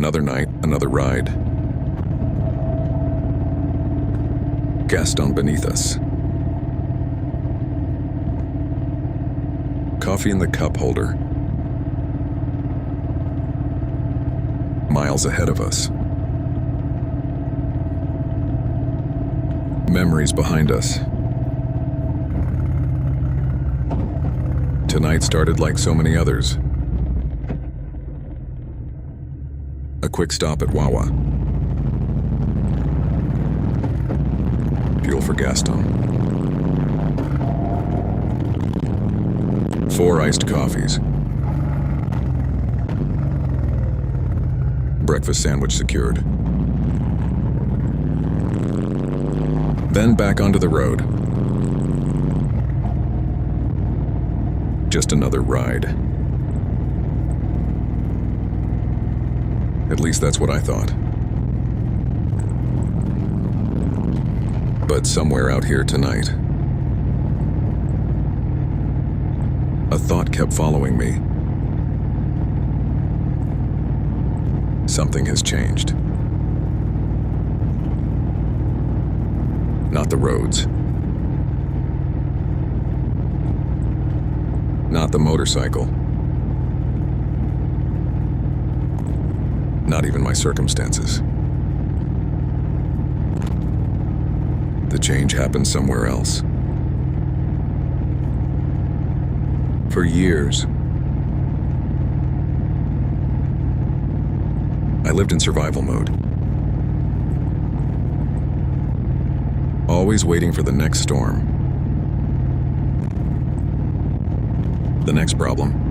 Another night, another ride. Gaston beneath us. Coffee in the cup holder. Miles ahead of us. Memories behind us. Tonight started like so many others. A quick stop at Wawa. Fuel for Gaston. 4 iced coffees. Breakfast sandwich secured. Then back onto the road. Just another ride. At least that's what I thought. But somewhere out here tonight, a thought kept following me. Something has changed. Not the roads. Not the motorcycle. Not even my circumstances. The change happened somewhere else. For years, I lived in survival mode. Always waiting for the next storm. The next problem.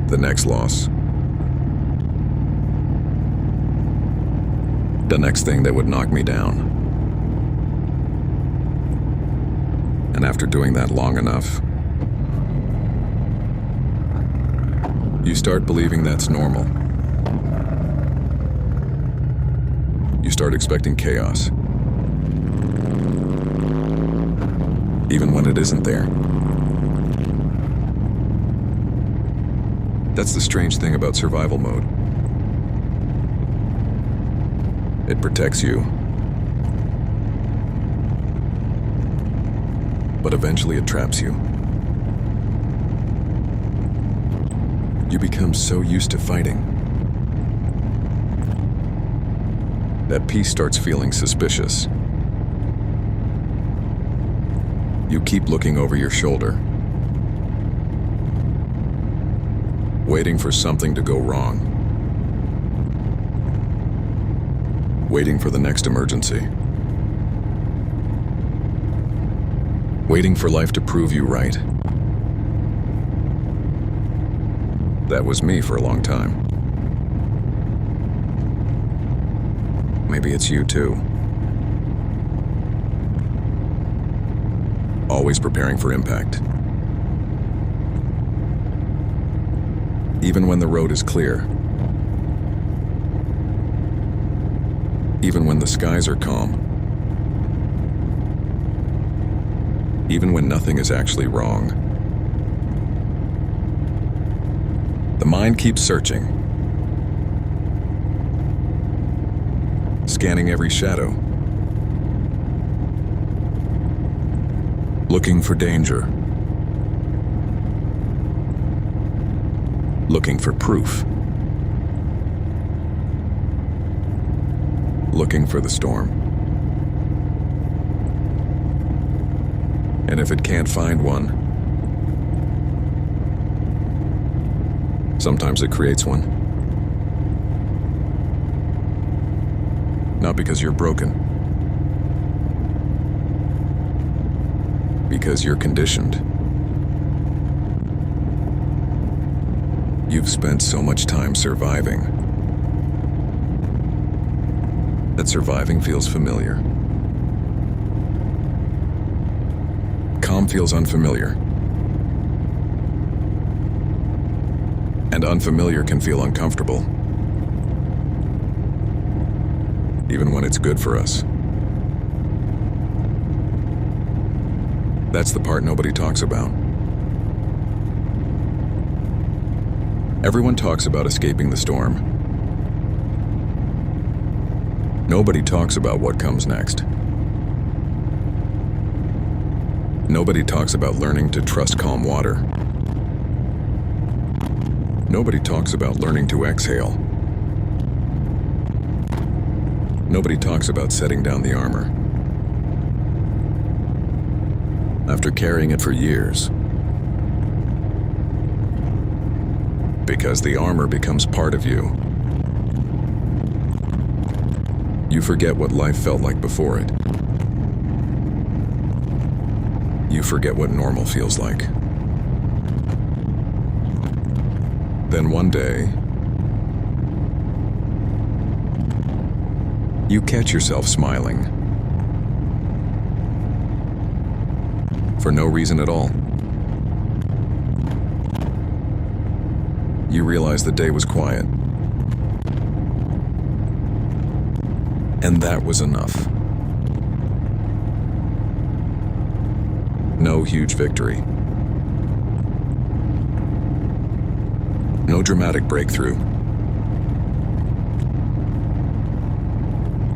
The next loss. The next thing that would knock me down. And after doing that long enough, you start believing that's normal. You start expecting chaos, even when it isn't there. That's the strange thing about survival mode. It protects you. But eventually it traps you. You become so used to fighting that peace starts feeling suspicious. You keep looking over your shoulder, waiting for something to go wrong. Waiting for the next emergency. Waiting for life to prove you right. That was me for a long time. Maybe it's you too. Always preparing for impact. Even when the road is clear. Even when the skies are calm. Even when nothing is actually wrong. The mind keeps searching. Scanning every shadow. Looking for danger. Looking for proof. Looking for the storm. And if it can't find one, sometimes it creates one. Not because you're broken. Because you're conditioned. You've spent so much time surviving that surviving feels familiar. Calm feels unfamiliar. And unfamiliar can feel uncomfortable. Even when it's good for us. That's the part nobody talks about. Everyone talks about escaping the storm. Nobody talks about what comes next. Nobody talks about learning to trust calm water. Nobody talks about learning to exhale. Nobody talks about setting down the armor. After carrying it for years, because the armor becomes part of you. You forget what life felt like before it. You forget what normal feels like. Then one day, you catch yourself smiling. For no reason at all. You realize the day was quiet. And that was enough. No huge victory. No dramatic breakthrough.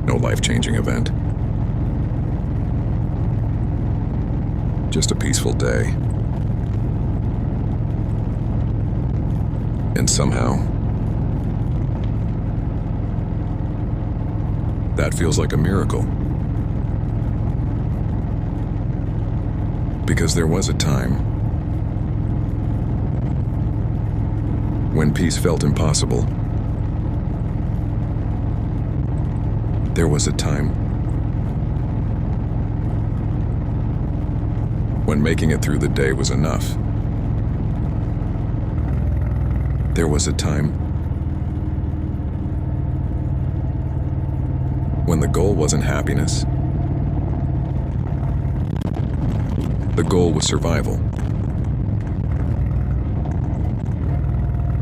No life-changing event. Just a peaceful day. And somehow, that feels like a miracle. Because there was a time when peace felt impossible. There was a time when making it through the day was enough. There was a time when the goal wasn't happiness. The goal was survival.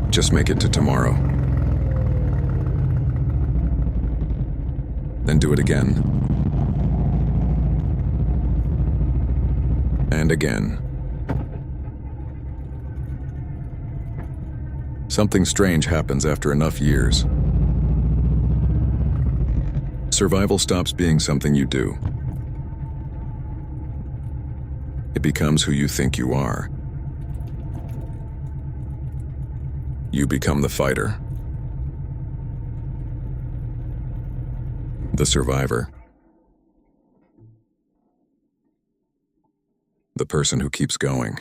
Just make it to tomorrow. Then do it again. And again. Something strange happens after enough years. Survival stops being something you do. It becomes who you think you are. You become the fighter. The survivor. The person who keeps going.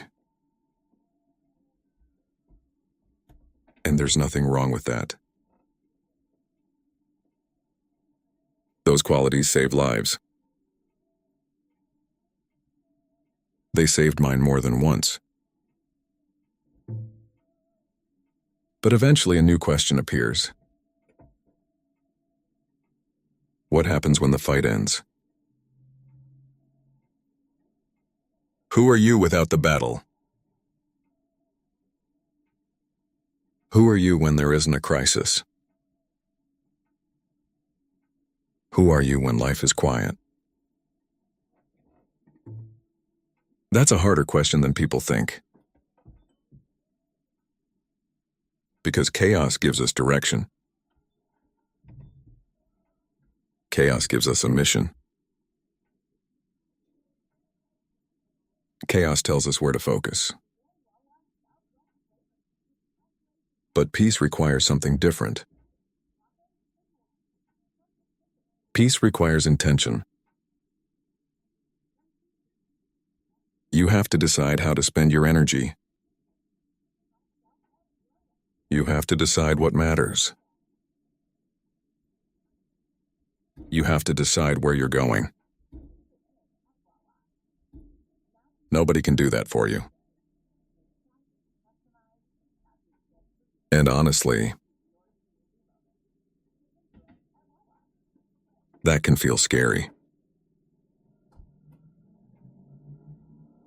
And there's nothing wrong with that. Those qualities save lives. They saved mine more than once. But eventually a new question appears. What happens when the fight ends? Who are you without the battle? Who are you when there isn't a crisis? Who are you when life is quiet? That's a harder question than people think. Because chaos gives us direction. Chaos gives us a mission. Chaos tells us where to focus. But peace requires something different. Peace requires intention. You have to decide how to spend your energy. You have to decide what matters. You have to decide where you're going. Nobody can do that for you. And honestly, that can feel scary.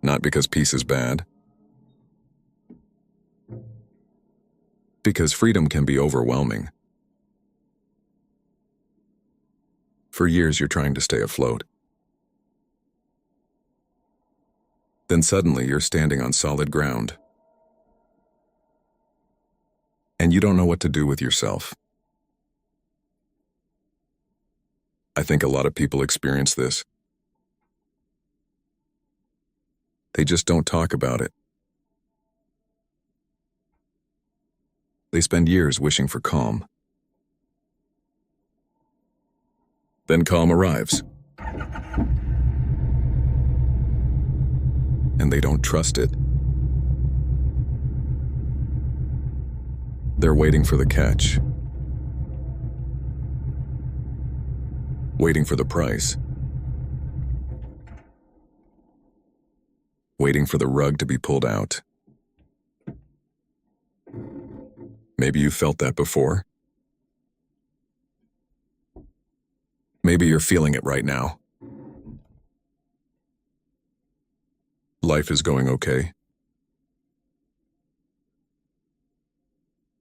Not because peace is bad. Because freedom can be overwhelming. For years you're trying to stay afloat. Then suddenly you're standing on solid ground. and you don't know what to do with yourself. I think a lot of people experience this. They just don't talk about it. They spend years wishing for calm. Then calm arrives. And they don't trust it. They're waiting for the catch. Waiting for the price. Waiting for the rug to be pulled out. Maybe you felt that before. Maybe you're feeling it right now. Life is going okay.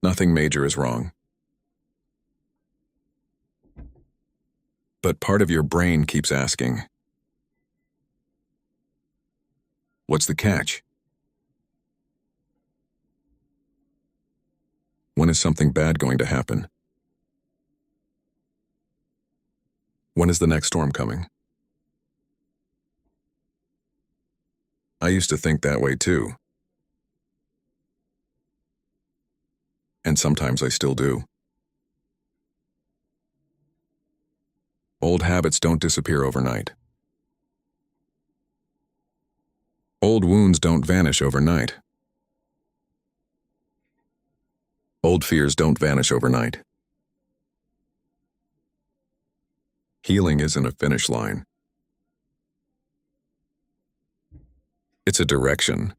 Nothing major is wrong. But part of your brain keeps asking, what's the catch? When is something bad going to happen? When is the next storm coming? I used to think that way too. And sometimes I still do. Old habits don't disappear overnight. Old wounds don't vanish overnight. Old fears don't vanish overnight. Healing isn't a finish line. It's a direction.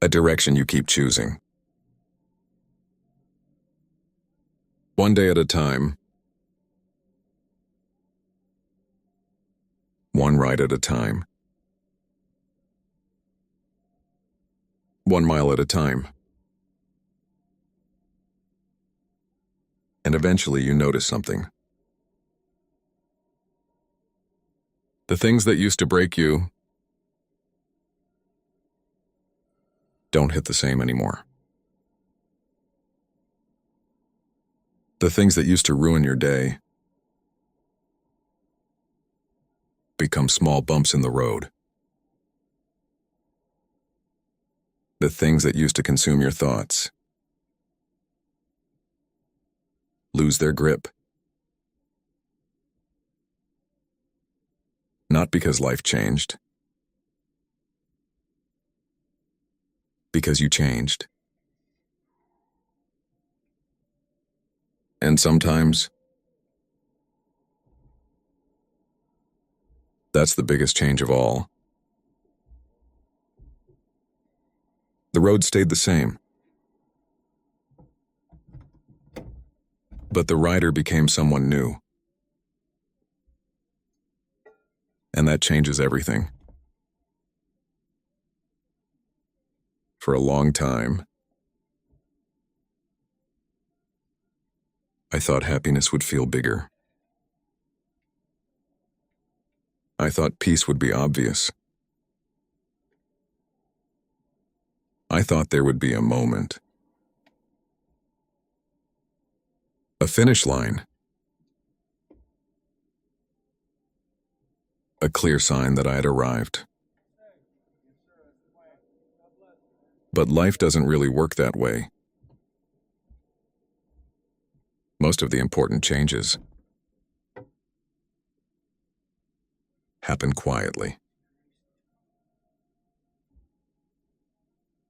A direction you keep choosing. One day at a time. One ride at a time. 1 mile at a time. And eventually you notice something. The things that used to break you don't hit the same anymore. The things that used to ruin your day become small bumps in the road. The things that used to consume your thoughts lose their grip. Not because life changed, because you changed. And sometimes, that's the biggest change of all. The road stayed the same, but the rider became someone new. And that changes everything. For a long time, I thought happiness would feel bigger. I thought peace would be obvious. I thought there would be a moment. A finish line. A clear sign that I had arrived. But life doesn't really work that way. Most of the important changes happen quietly.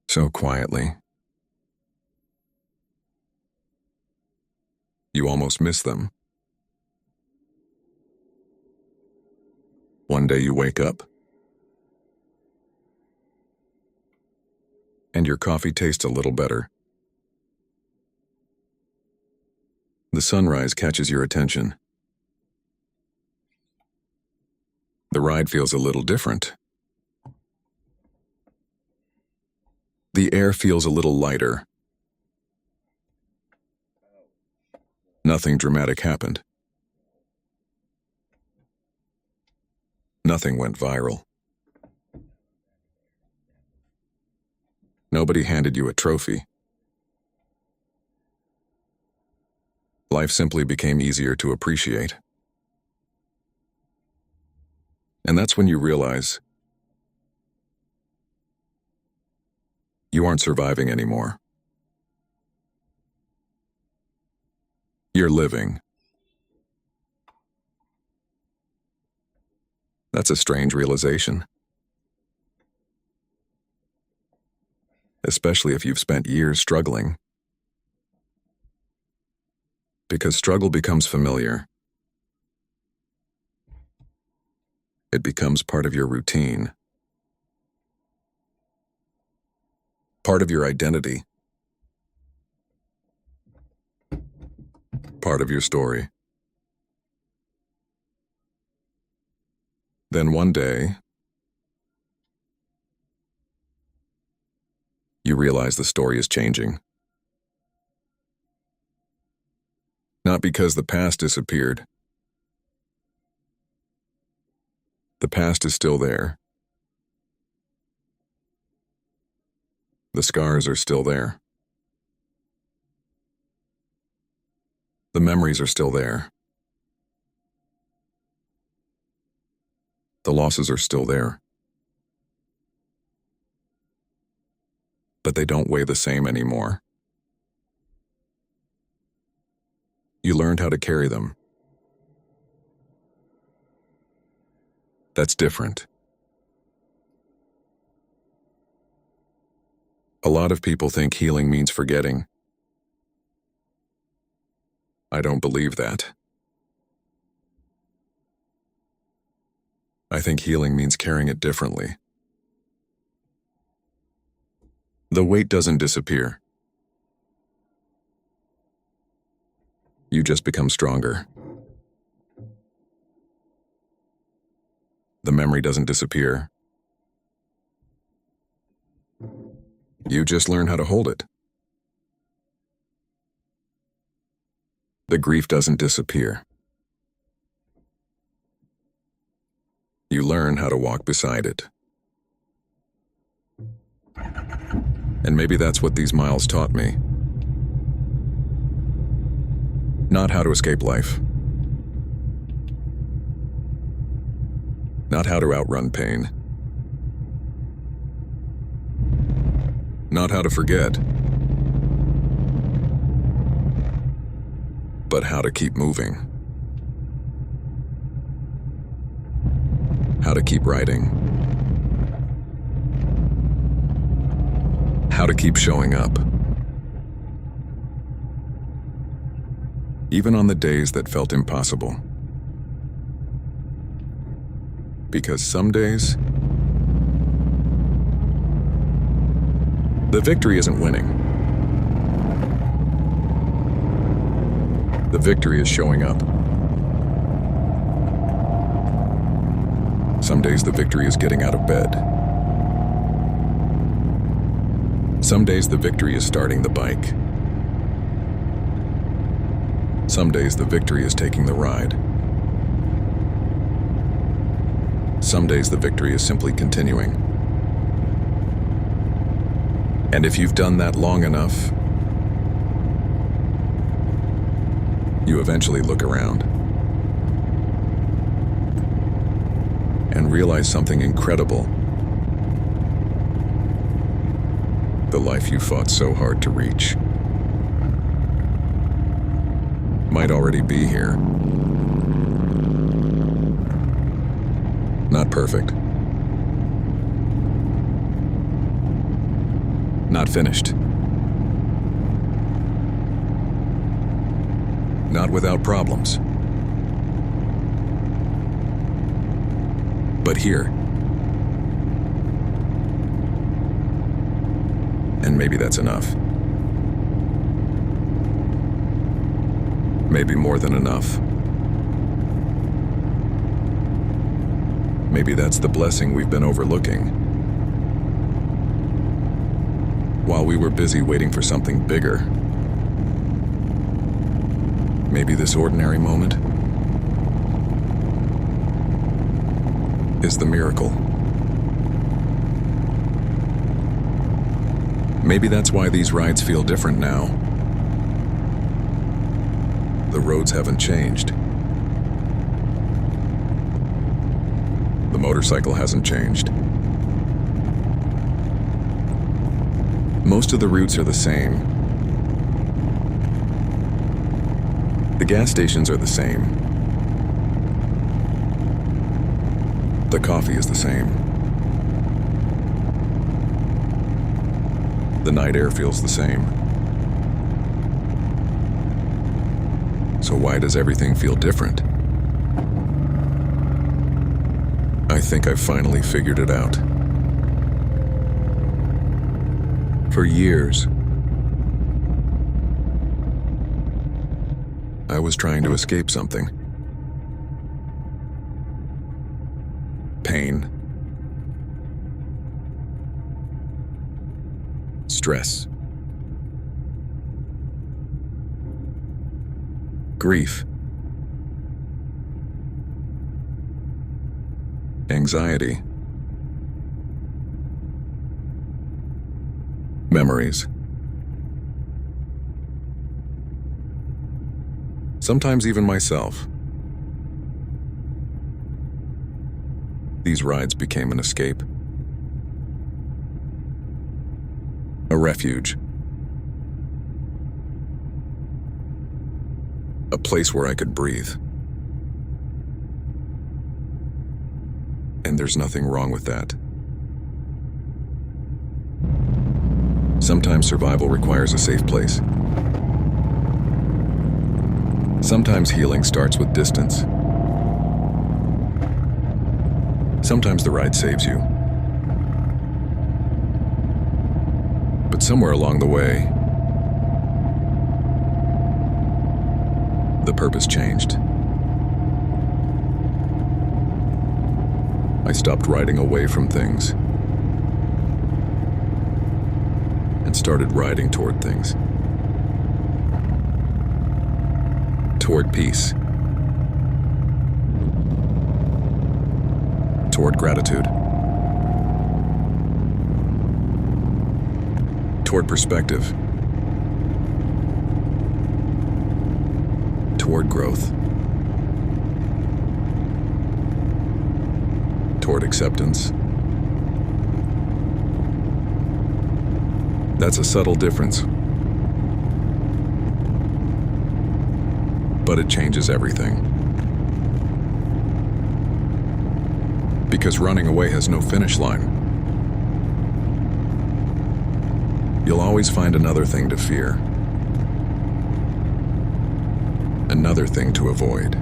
So quietly, you almost miss them. One day you wake up, and your coffee tastes a little better. The sunrise catches your attention. The ride feels a little different. The air feels a little lighter. Nothing dramatic happened. Nothing went viral. Nobody handed you a trophy. Life simply became easier to appreciate. And that's when you realize you aren't surviving anymore. You're living. That's a strange realization. Especially if you've spent years struggling. Because struggle becomes familiar. It becomes part of your routine. Part of your identity. Part of your story. Then one day, you realize the story is changing. Not because the past disappeared. The past is still there. The scars are still there. The memories are still there. The losses are still there. But they don't weigh the same anymore. You learned how to carry them. That's different. A lot of people think healing means forgetting. I don't believe that. I think healing means carrying it differently. The weight doesn't disappear. You just become stronger. The memory doesn't disappear. You just learn how to hold it. The grief doesn't disappear. You learn how to walk beside it. And maybe that's what these miles taught me. Not how to escape life. Not how to outrun pain. Not how to forget. But how to keep moving. How to keep writing. How to keep showing up. Even on the days that felt impossible. Because some days, the victory isn't winning. The victory is showing up. Some days the victory is getting out of bed. Some days the victory is starting the bike. Some days the victory is taking the ride. Some days the victory is simply continuing. And if you've done that long enough, you eventually look around and realize something incredible. The life you fought so hard to reach might already be here. Not perfect. Not finished. Not without problems. But here. And maybe that's enough. Maybe more than enough. Maybe that's the blessing we've been overlooking. While we were busy waiting for something bigger. Maybe this ordinary moment is the miracle. Maybe that's why these rides feel different now. The roads haven't changed. The motorcycle hasn't changed. Most of the routes are the same. The gas stations are the same. The coffee is the same. The night air feels the same. So why does everything feel different? I think I've finally figured it out. For years, I was trying to escape something. Pain. Stress. Grief. Anxiety. Memories. Sometimes even myself. These rides became an escape. A refuge. A place where I could breathe. And there's nothing wrong with that. Sometimes survival requires a safe place. Sometimes healing starts with distance. Sometimes the ride saves you. But somewhere along the way, the purpose changed. I stopped riding away from things and started riding toward things. Toward peace. Toward gratitude. Toward perspective. Toward growth. Toward acceptance. That's a subtle difference. But it changes everything. Because running away has no finish line. You'll always find another thing to fear. Another thing to avoid.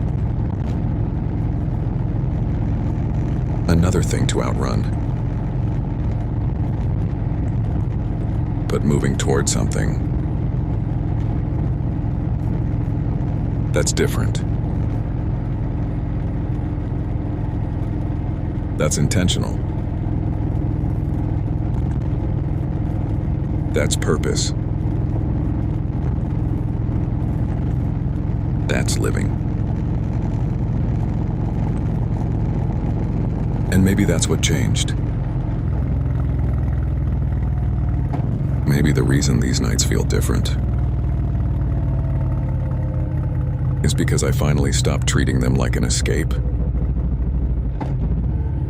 Another thing to outrun. But moving toward something that's different. That's intentional. That's purpose. That's living. And maybe that's what changed. Maybe the reason these nights feel different is because I finally stopped treating them like an escape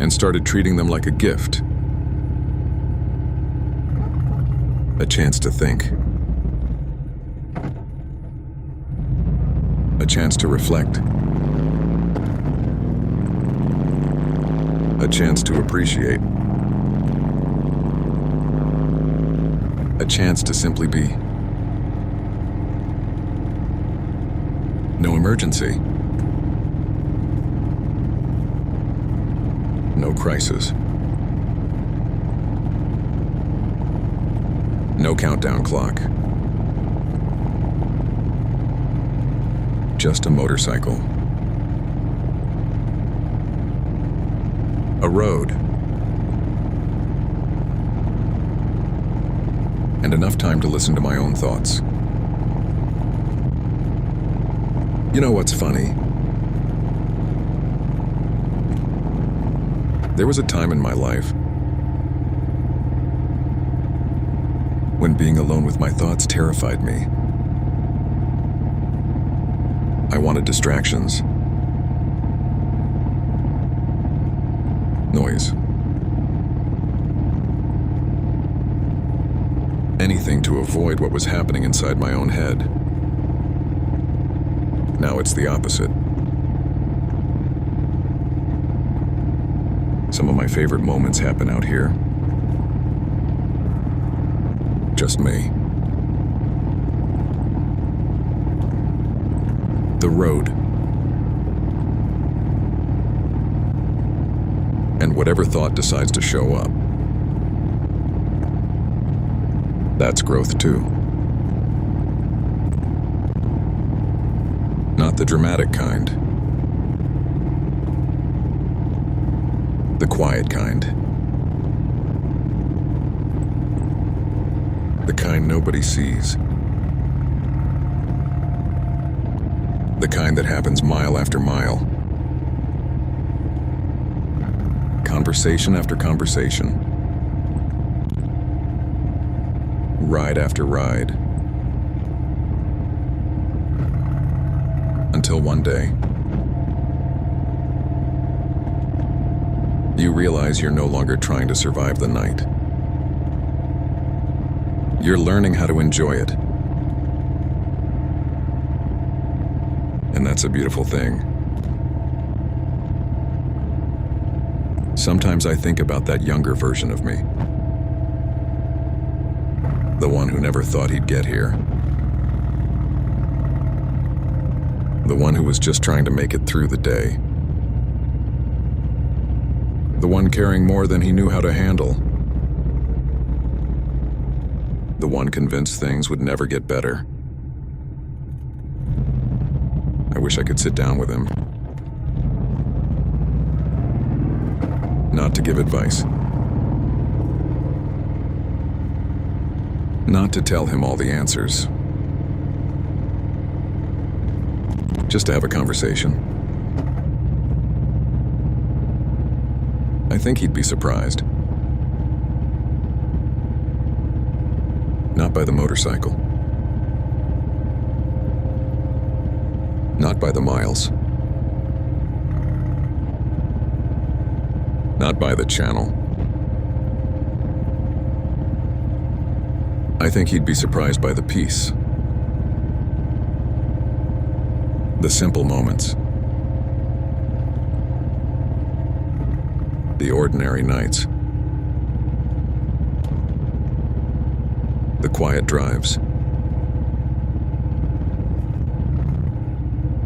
and started treating them like a gift. A chance to think. A chance to reflect. A chance to appreciate. A chance to simply be. No emergency. No crisis. No countdown clock. Just a motorcycle. A road. And enough time to listen to my own thoughts. You know what's funny? There was a time in my life when being alone with my thoughts terrified me. I wanted distractions. Noise. Anything to avoid what was happening inside my own head. Now it's the opposite. Some of my favorite moments happen out here. Just me. The road. And whatever thought decides to show up. That's growth too. Not the dramatic kind. The quiet kind. The kind nobody sees. The kind that happens mile after mile. Conversation after conversation. Ride after ride. Until one day, you realize you're no longer trying to survive the night. You're learning how to enjoy it. And that's a beautiful thing. Sometimes I think about that younger version of me. The one who never thought he'd get here. The one who was just trying to make it through the day. The one carrying more than he knew how to handle. The one convinced things would never get better. I wish I could sit down with him. Not to give advice. Not to tell him all the answers. Just to have a conversation. I think he'd be surprised. Not by the motorcycle. Not by the miles. Not by the channel. I think he'd be surprised by the peace. The simple moments. The ordinary nights. The quiet drives.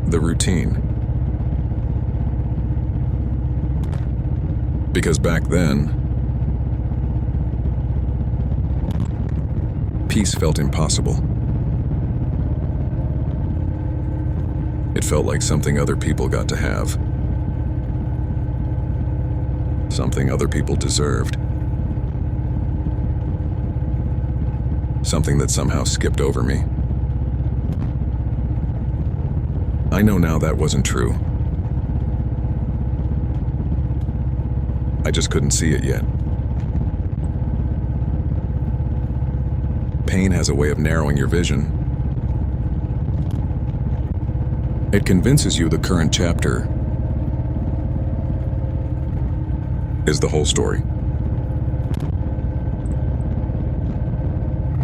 The routine. Because back then, peace felt impossible. It felt like something other people got to have. Something other people deserved. Something that somehow skipped over me. I know now that wasn't true. I just couldn't see it yet. Pain has a way of narrowing your vision. It convinces you the current chapter is the whole story.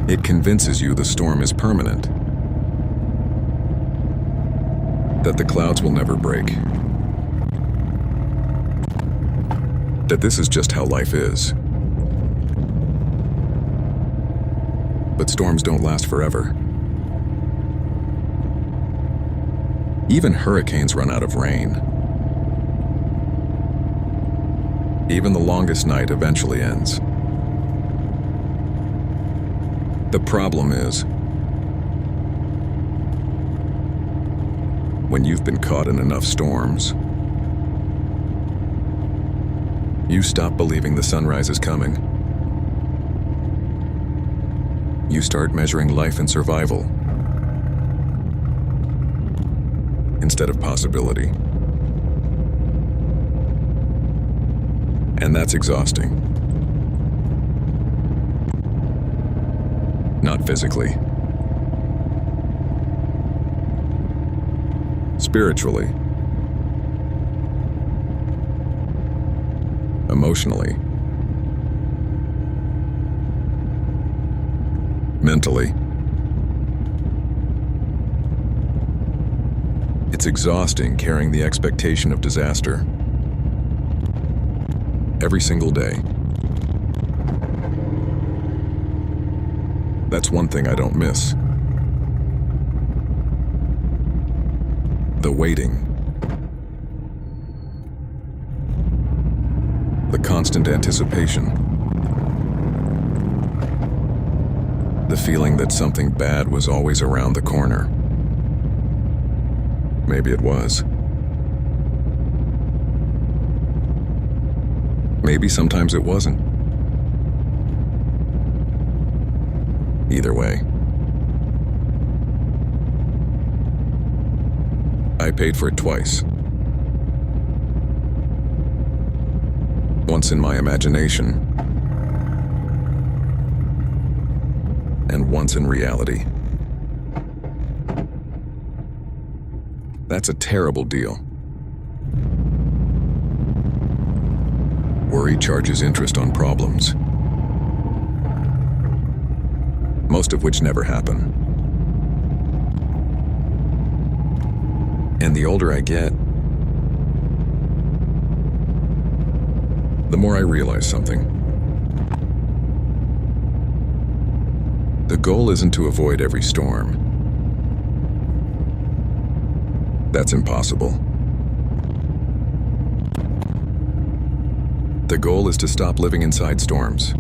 It convinces you the storm is permanent. That the clouds will never break. That this is just how life is. But storms don't last forever. Even hurricanes run out of rain. Even the longest night eventually ends. The problem is, when you've been caught in enough storms, you stop believing the sunrise is coming. You start measuring life in survival instead of possibility. And that's exhausting. Not physically. Spiritually. Emotionally. Mentally. It's exhausting carrying the expectation of disaster. Every single day. That's one thing I don't miss. The waiting. The constant anticipation. The feeling that something bad was always around the corner. Maybe it was. Maybe sometimes it wasn't. Either way. I paid for it twice. Once in my imagination, and once in reality. That's a terrible deal. Worry charges interest on problems, most of which never happen. And the older I get, the more I realize something. The goal isn't to avoid every storm. That's impossible. The goal is to stop living inside storms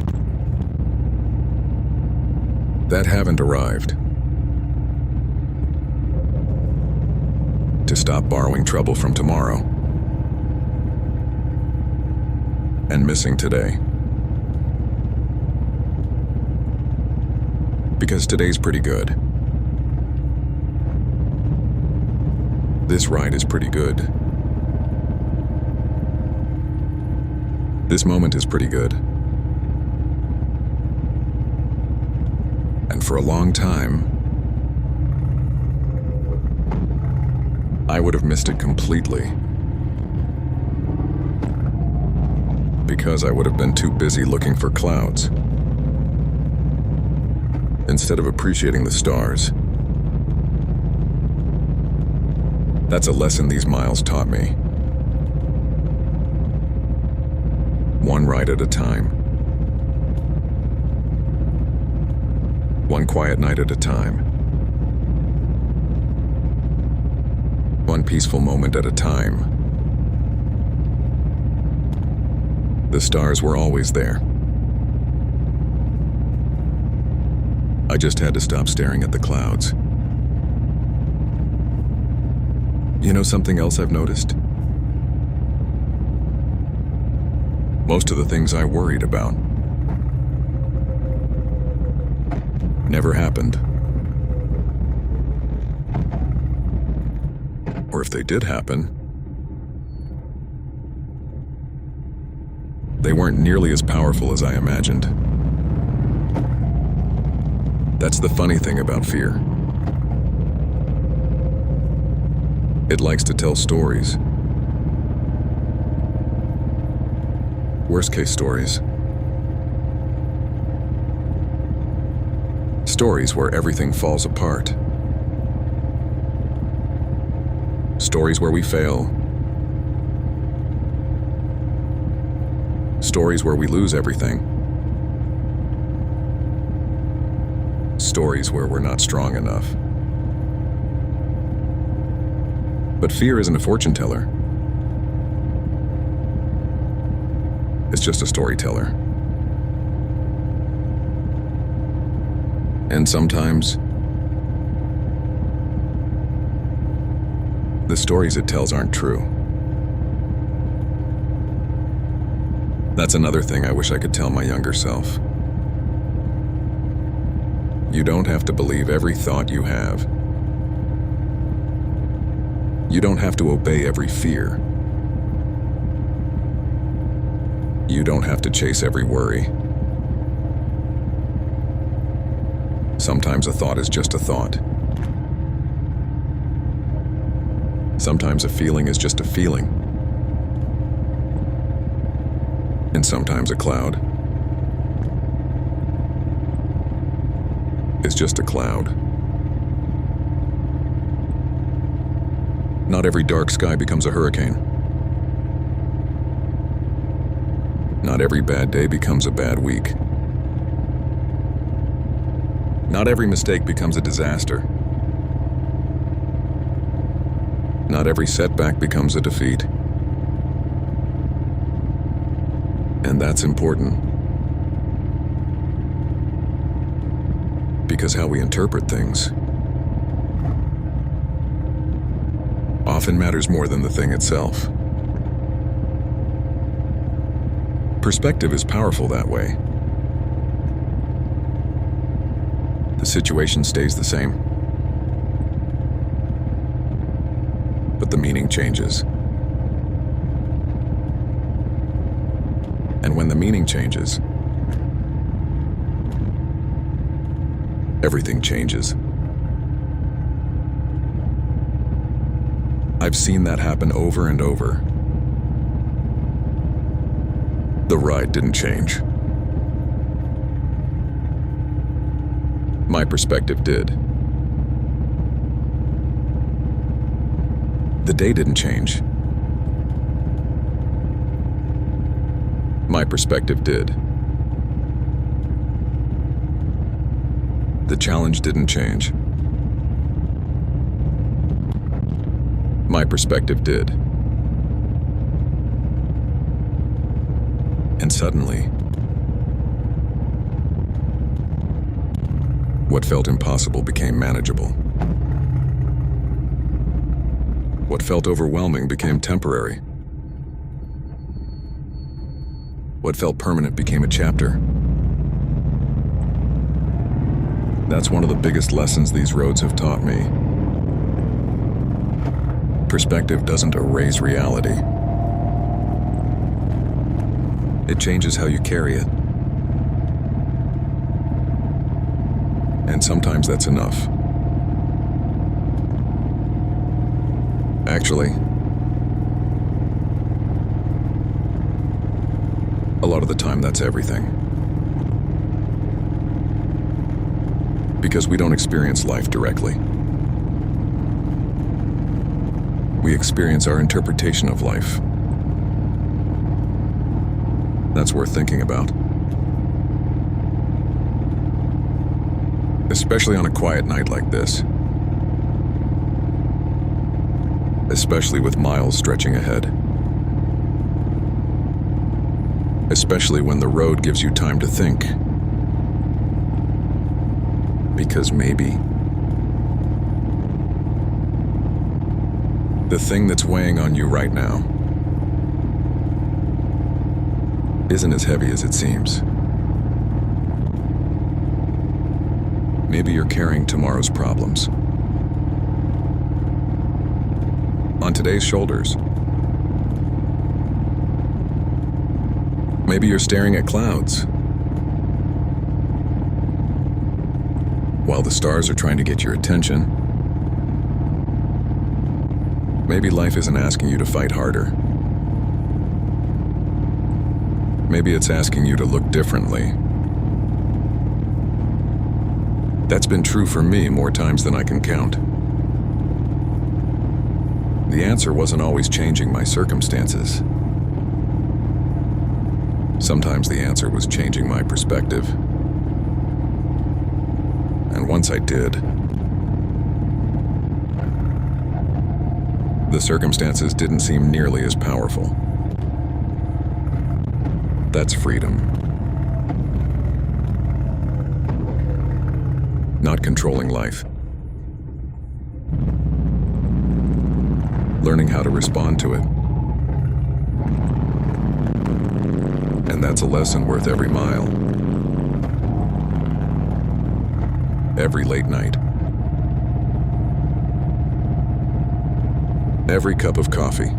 that haven't arrived. To stop borrowing trouble from tomorrow and missing today. Because today's pretty good. This ride is pretty good. This moment is pretty good. And for a long time, I would have missed it completely. Because I would have been too busy looking for clouds, instead of appreciating the stars. That's a lesson these miles taught me. One ride at a time. One quiet night at a time. One peaceful moment at a time. The stars were always there. I just had to stop staring at the clouds. You know something else I've noticed? Most of the things I worried about never happened. Or if they did happen, they weren't nearly as powerful as I imagined. That's the funny thing about fear. It likes to tell stories. Worst-case stories. Stories where everything falls apart. Stories where we fail. Stories where we lose everything. Stories where we're not strong enough. But fear isn't a fortune teller. It's just a storyteller. And sometimes, the stories it tells aren't true. That's another thing I wish I could tell my younger self. You don't have to believe every thought you have. You don't have to obey every fear. You don't have to chase every worry. Sometimes a thought is just a thought. Sometimes a feeling is just a feeling. And sometimes a cloud is just a cloud. Not every dark sky becomes a hurricane. Not every bad day becomes a bad week. Not every mistake becomes a disaster. Not every setback becomes a defeat. And that's important. Because how we interpret things often matters more than the thing itself. Perspective is powerful that way. The situation stays the same, but the meaning changes. And when the meaning changes, everything changes. I've seen that happen over and over. The ride didn't change. My perspective did. The day didn't change. My perspective did. The challenge didn't change. My perspective did. And suddenly, what felt impossible became manageable. What felt overwhelming became temporary. What felt permanent became a chapter. That's one of the biggest lessons these roads have taught me. Perspective doesn't erase reality. It changes how you carry it. And sometimes that's enough. Actually, a lot of the time that's everything. Because we don't experience life directly. We experience our interpretation of life. That's worth thinking about. Especially on a quiet night like this. Especially with miles stretching ahead. Especially when the road gives you time to think. Because maybe the thing that's weighing on you right now isn't as heavy as it seems. Maybe you're carrying tomorrow's problems on today's shoulders. Maybe you're staring at clouds while the stars are trying to get your attention. Maybe life isn't asking you to fight harder. Maybe it's asking you to look differently. That's been true for me more times than I can count. The answer wasn't always changing my circumstances. Sometimes the answer was changing my perspective. And once I did, the circumstances didn't seem nearly as powerful. That's freedom. Not controlling life. Learning how to respond to it. And that's a lesson worth every mile. Every late night. Every cup of coffee.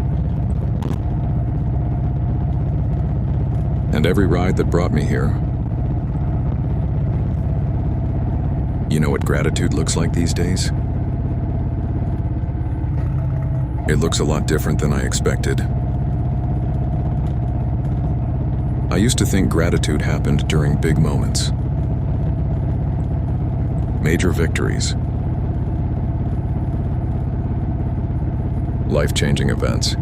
And every ride that brought me here. You know what gratitude looks like these days? It looks a lot different than I expected. I used to think gratitude happened during big moments. Major victories. Life-changing events.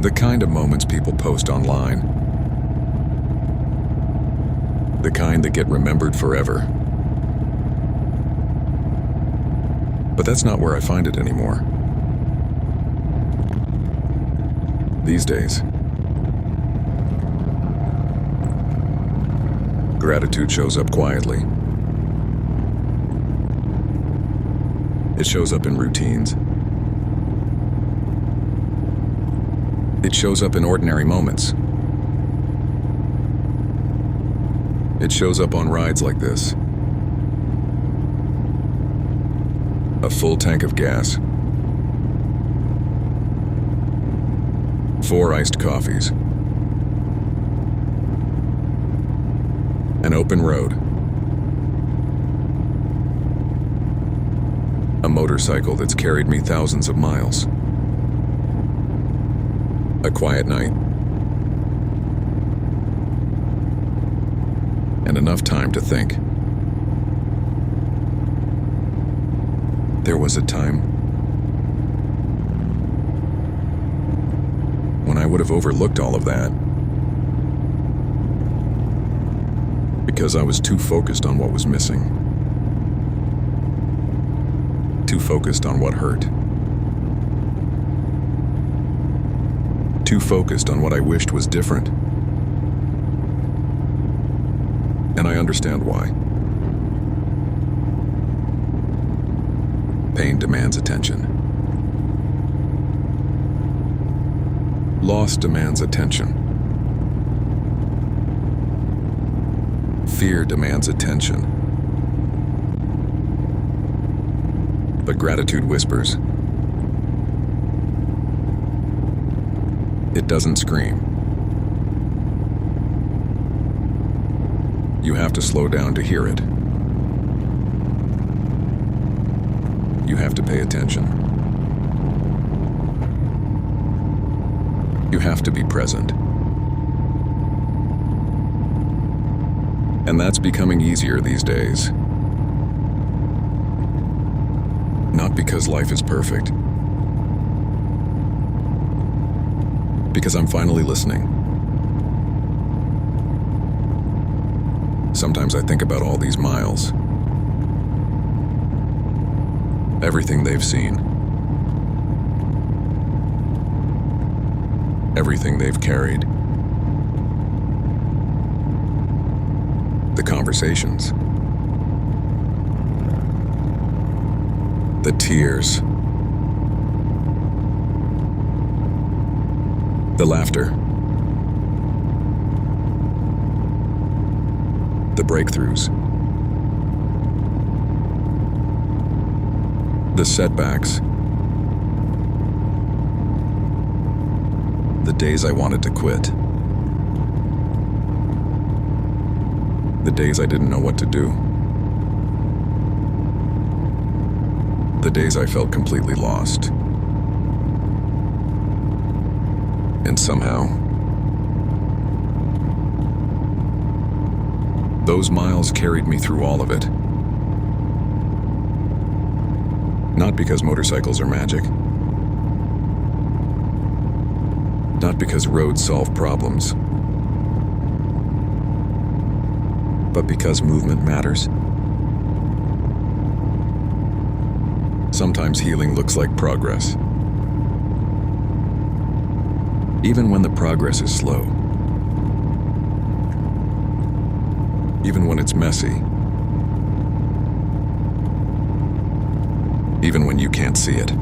The kind of moments people post online. The kind that get remembered forever. But that's not where I find it anymore. These days, gratitude shows up quietly. It shows up in routines. It shows up in ordinary moments. It shows up on rides like this. A full tank of gas. 4 iced coffees. An open road. A motorcycle that's carried me thousands of miles. A quiet night. And enough time to think. There was a time when I would have overlooked all of that because I was too focused on what was missing, too focused on what hurt, too focused on what I wished was different. And I understand why. Pain demands attention. Loss demands attention. Fear demands attention. But gratitude whispers. It doesn't scream. You have to slow down to hear it. You have to pay attention. You have to be present. And that's becoming easier these days. Not because life is perfect. Because I'm finally listening. Sometimes I think about all these miles. Everything they've seen. Everything they've carried. The conversations. The tears. The laughter. The breakthroughs. The setbacks. The days I wanted to quit. The days I didn't know what to do. The days I felt completely lost. And somehow, those miles carried me through all of it. Not because motorcycles are magic. Not because roads solve problems. But because movement matters. Sometimes healing looks like progress. Even when the progress is slow. Even when it's messy. Even when you can't see it.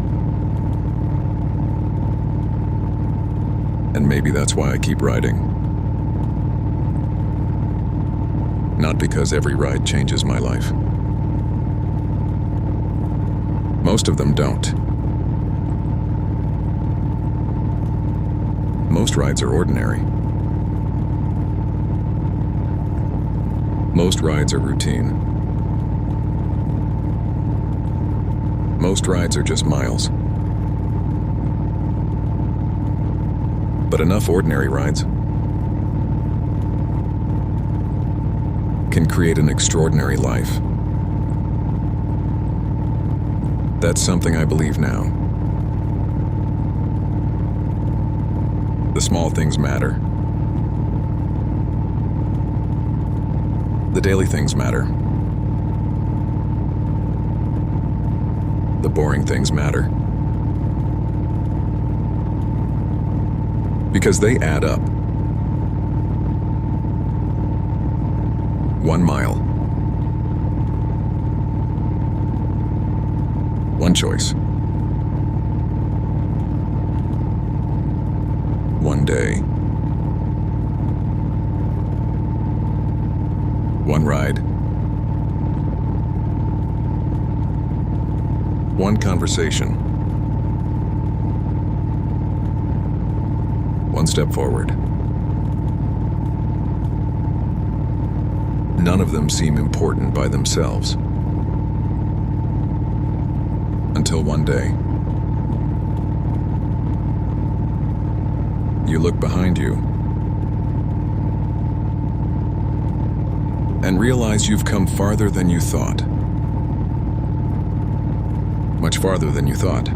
And maybe that's why I keep riding. Not because every ride changes my life. Most of them don't. Most rides are ordinary. Most rides are routine. Most rides are just miles. But enough ordinary rides can create an extraordinary life. That's something I believe now. The small things matter. The daily things matter. The boring things matter. Because they add up. 1 mile. One choice. One day. One ride. One conversation. One step forward. None of them seem important by themselves. Until one day, you look behind you and realize you've come farther than you thought. Much farther than you thought.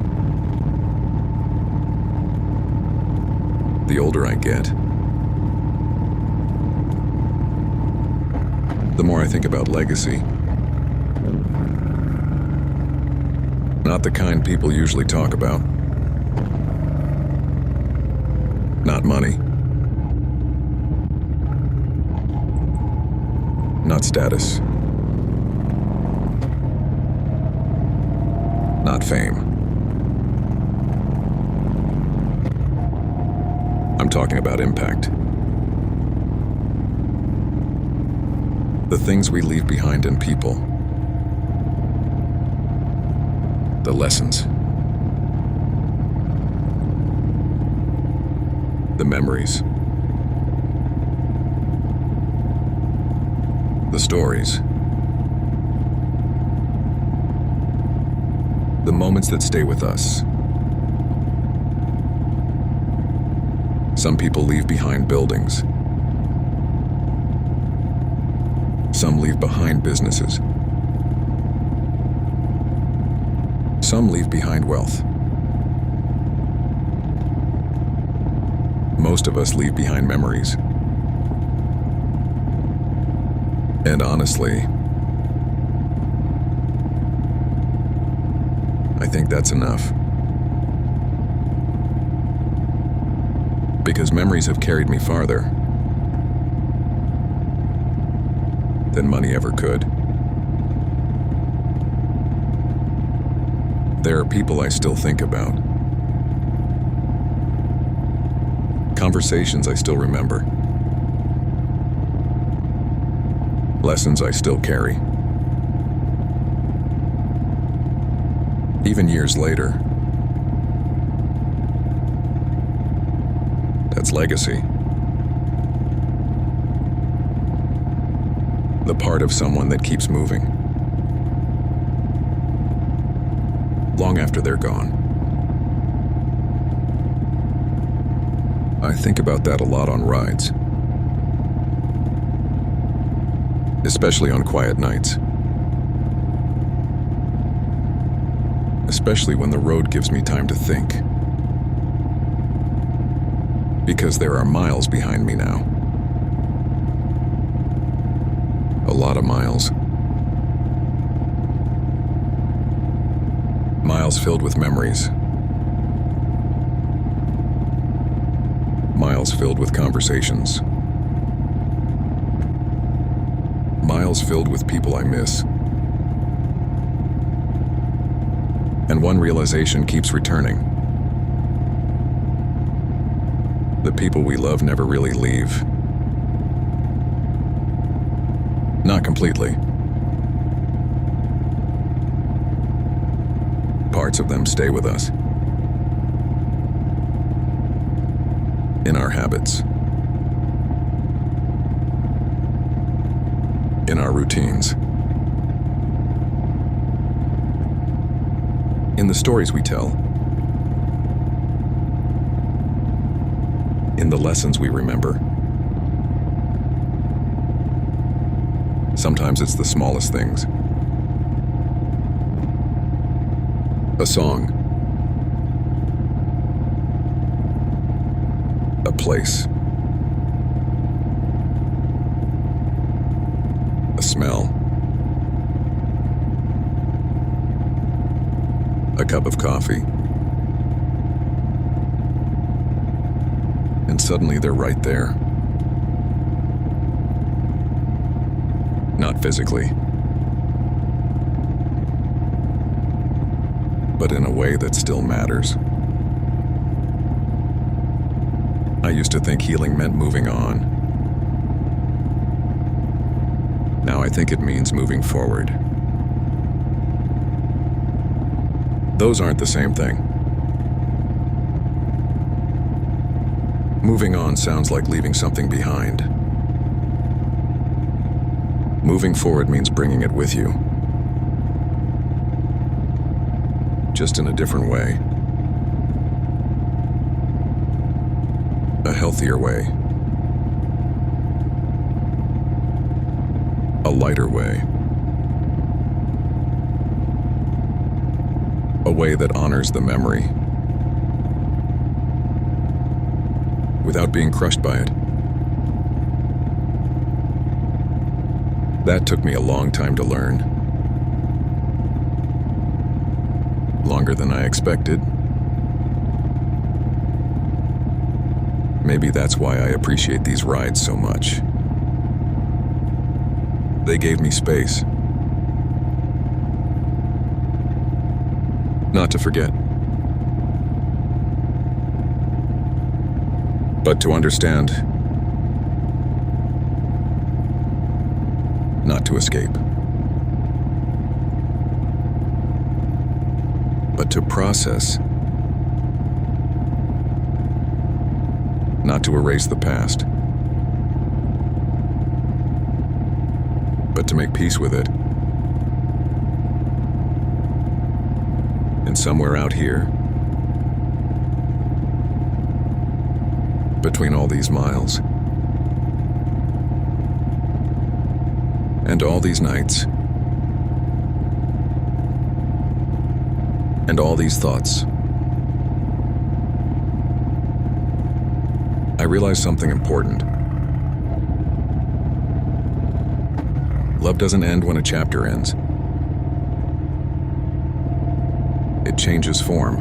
The older I get, the more I think about legacy. Not the kind people usually talk about. Not money. Not status. Not fame. I'm talking about impact. The things we leave behind in people. The lessons. The memories. The stories. The moments that stay with us. Some people leave behind buildings. Some leave behind businesses. Some leave behind wealth. Most of us leave behind memories. And honestly, I think that's enough. Because memories have carried me farther than money ever could. There are people I still think about. Conversations I still remember. Lessons I still carry. Even years later. That's legacy. The part of someone that keeps moving. Long after they're gone. I think about that a lot on rides. Especially on quiet nights. Especially when the road gives me time to think. Because there are miles behind me now. A lot of miles. Miles filled with memories. Miles filled with conversations. Miles filled with people I miss. And one realization keeps returning. The people we love never really leave. Not completely. Parts of them stay with us. In our habits. in our routines, in the stories we tell, in the lessons we remember. Sometimes it's the smallest things. A song, a place, a smell, a cup of coffee, and suddenly they're right there. Not physically, but in a way that still matters. I used to think healing meant moving on. Now I think it means moving forward. Those aren't the same thing. Moving on sounds like leaving something behind. Moving forward means bringing it with you. Just in a different way. A healthier way. A lighter way. A way that honors the memory without being crushed by it. That took me a long time to learn. Longer than I expected. Maybe that's why I appreciate these rides so much. They gave me space. Not to forget, but to understand. Not to escape, but to process. Not to erase the past, but to make peace with it. And somewhere out here, between all these miles, and all these nights, and all these thoughts, I realized something important. Love doesn't end when a chapter ends. It changes form.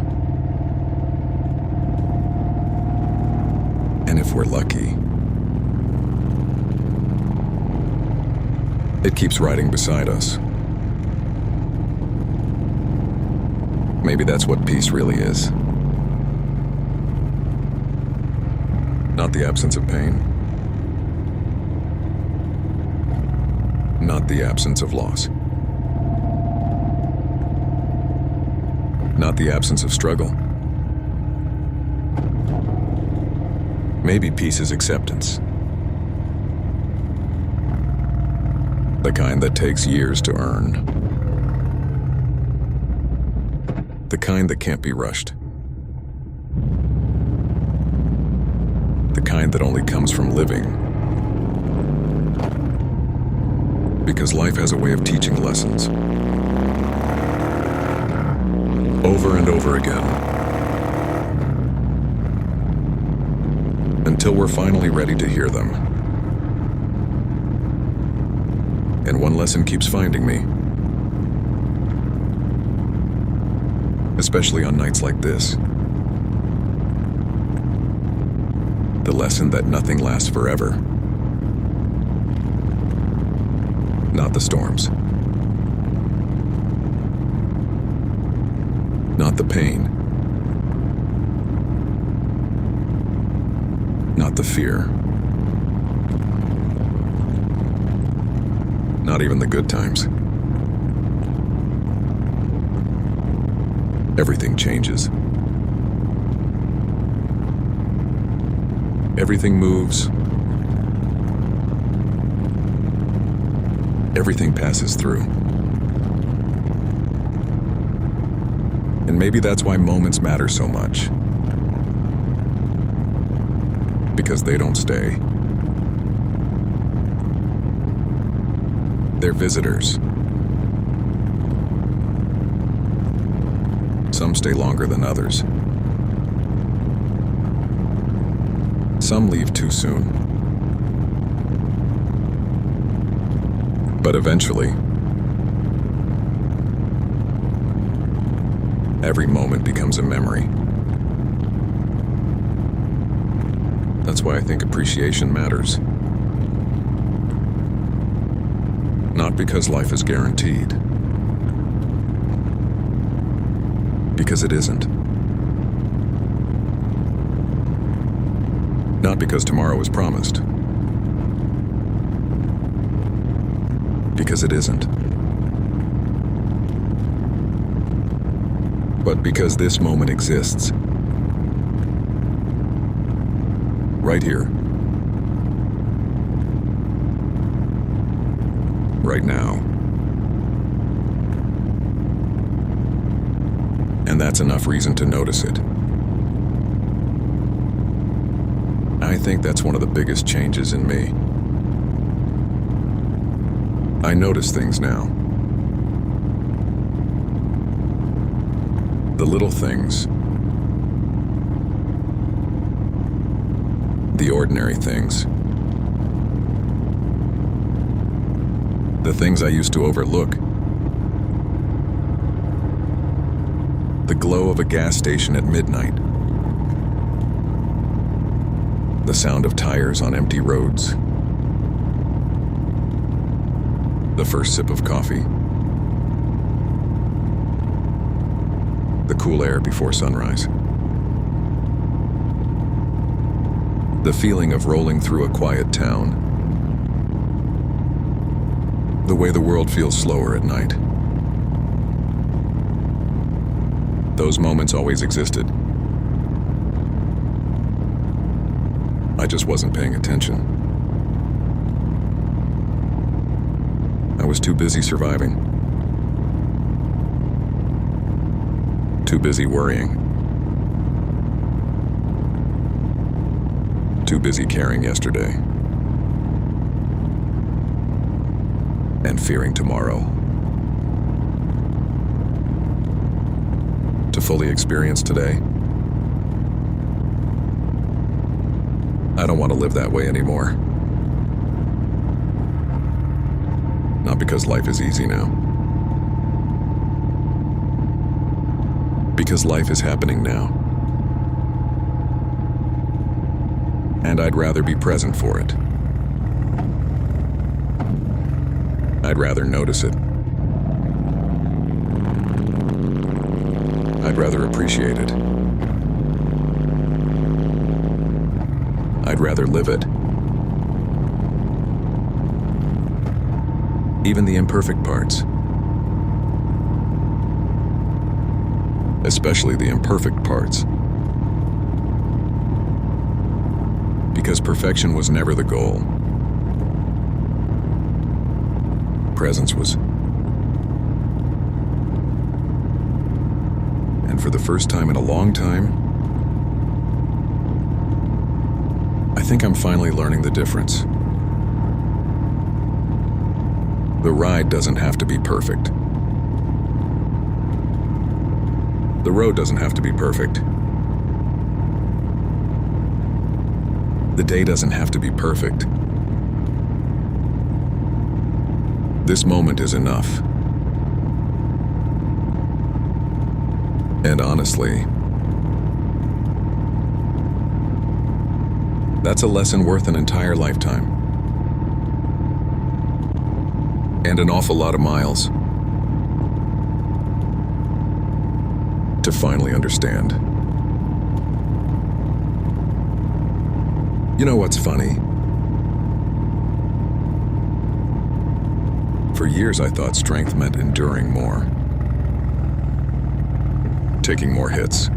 And if we're lucky, it keeps riding beside us. Maybe that's what peace really is. Not the absence of pain. Not the absence of loss. Not the absence of struggle. Maybe peace is acceptance. The kind that takes years to earn. The kind that can't be rushed. The kind that only comes from living. Because life has a way of teaching lessons. Over and over again. Until we're finally ready to hear them. And one lesson keeps finding me. Especially on nights like this. The lesson that nothing lasts forever. Not the storms. Not the pain. Not the fear. Not even the good times. Everything changes. Everything moves. Everything passes through. And maybe that's why moments matter so much. Because they don't stay. They're visitors. Some stay longer than others. Some leave too soon. But eventually, every moment becomes a memory. That's why I think appreciation matters. Not because life is guaranteed. Because it isn't. Not because tomorrow is promised. Because it isn't. But because this moment exists. Right here. Right now. And that's enough reason to notice it. I think that's one of the biggest changes in me. I notice things now. The little things. The ordinary things. The things I used to overlook. The glow of a gas station at midnight. The sound of tires on empty roads. The first sip of coffee. The cool air before sunrise. The feeling of rolling through a quiet town. The way the world feels slower at night. Those moments always existed. I just wasn't paying attention. I was too busy surviving. Too busy worrying. Too busy caring yesterday. And fearing tomorrow. To fully experience today, I don't want to live that way anymore. Not because life is easy now. Because life is happening now. And I'd rather be present for it. I'd rather notice it. I'd rather appreciate it. I'd rather live it. Even the imperfect parts. Especially the imperfect parts. Because perfection was never the goal. Presence was. And for the first time in a long time, I think I'm finally learning the difference. The ride doesn't have to be perfect. The road doesn't have to be perfect. The day doesn't have to be perfect. This moment is enough. And honestly, that's a lesson worth an entire lifetime. And an awful lot of miles. To finally understand. You know what's funny? For years I thought strength meant enduring more. Taking more hits.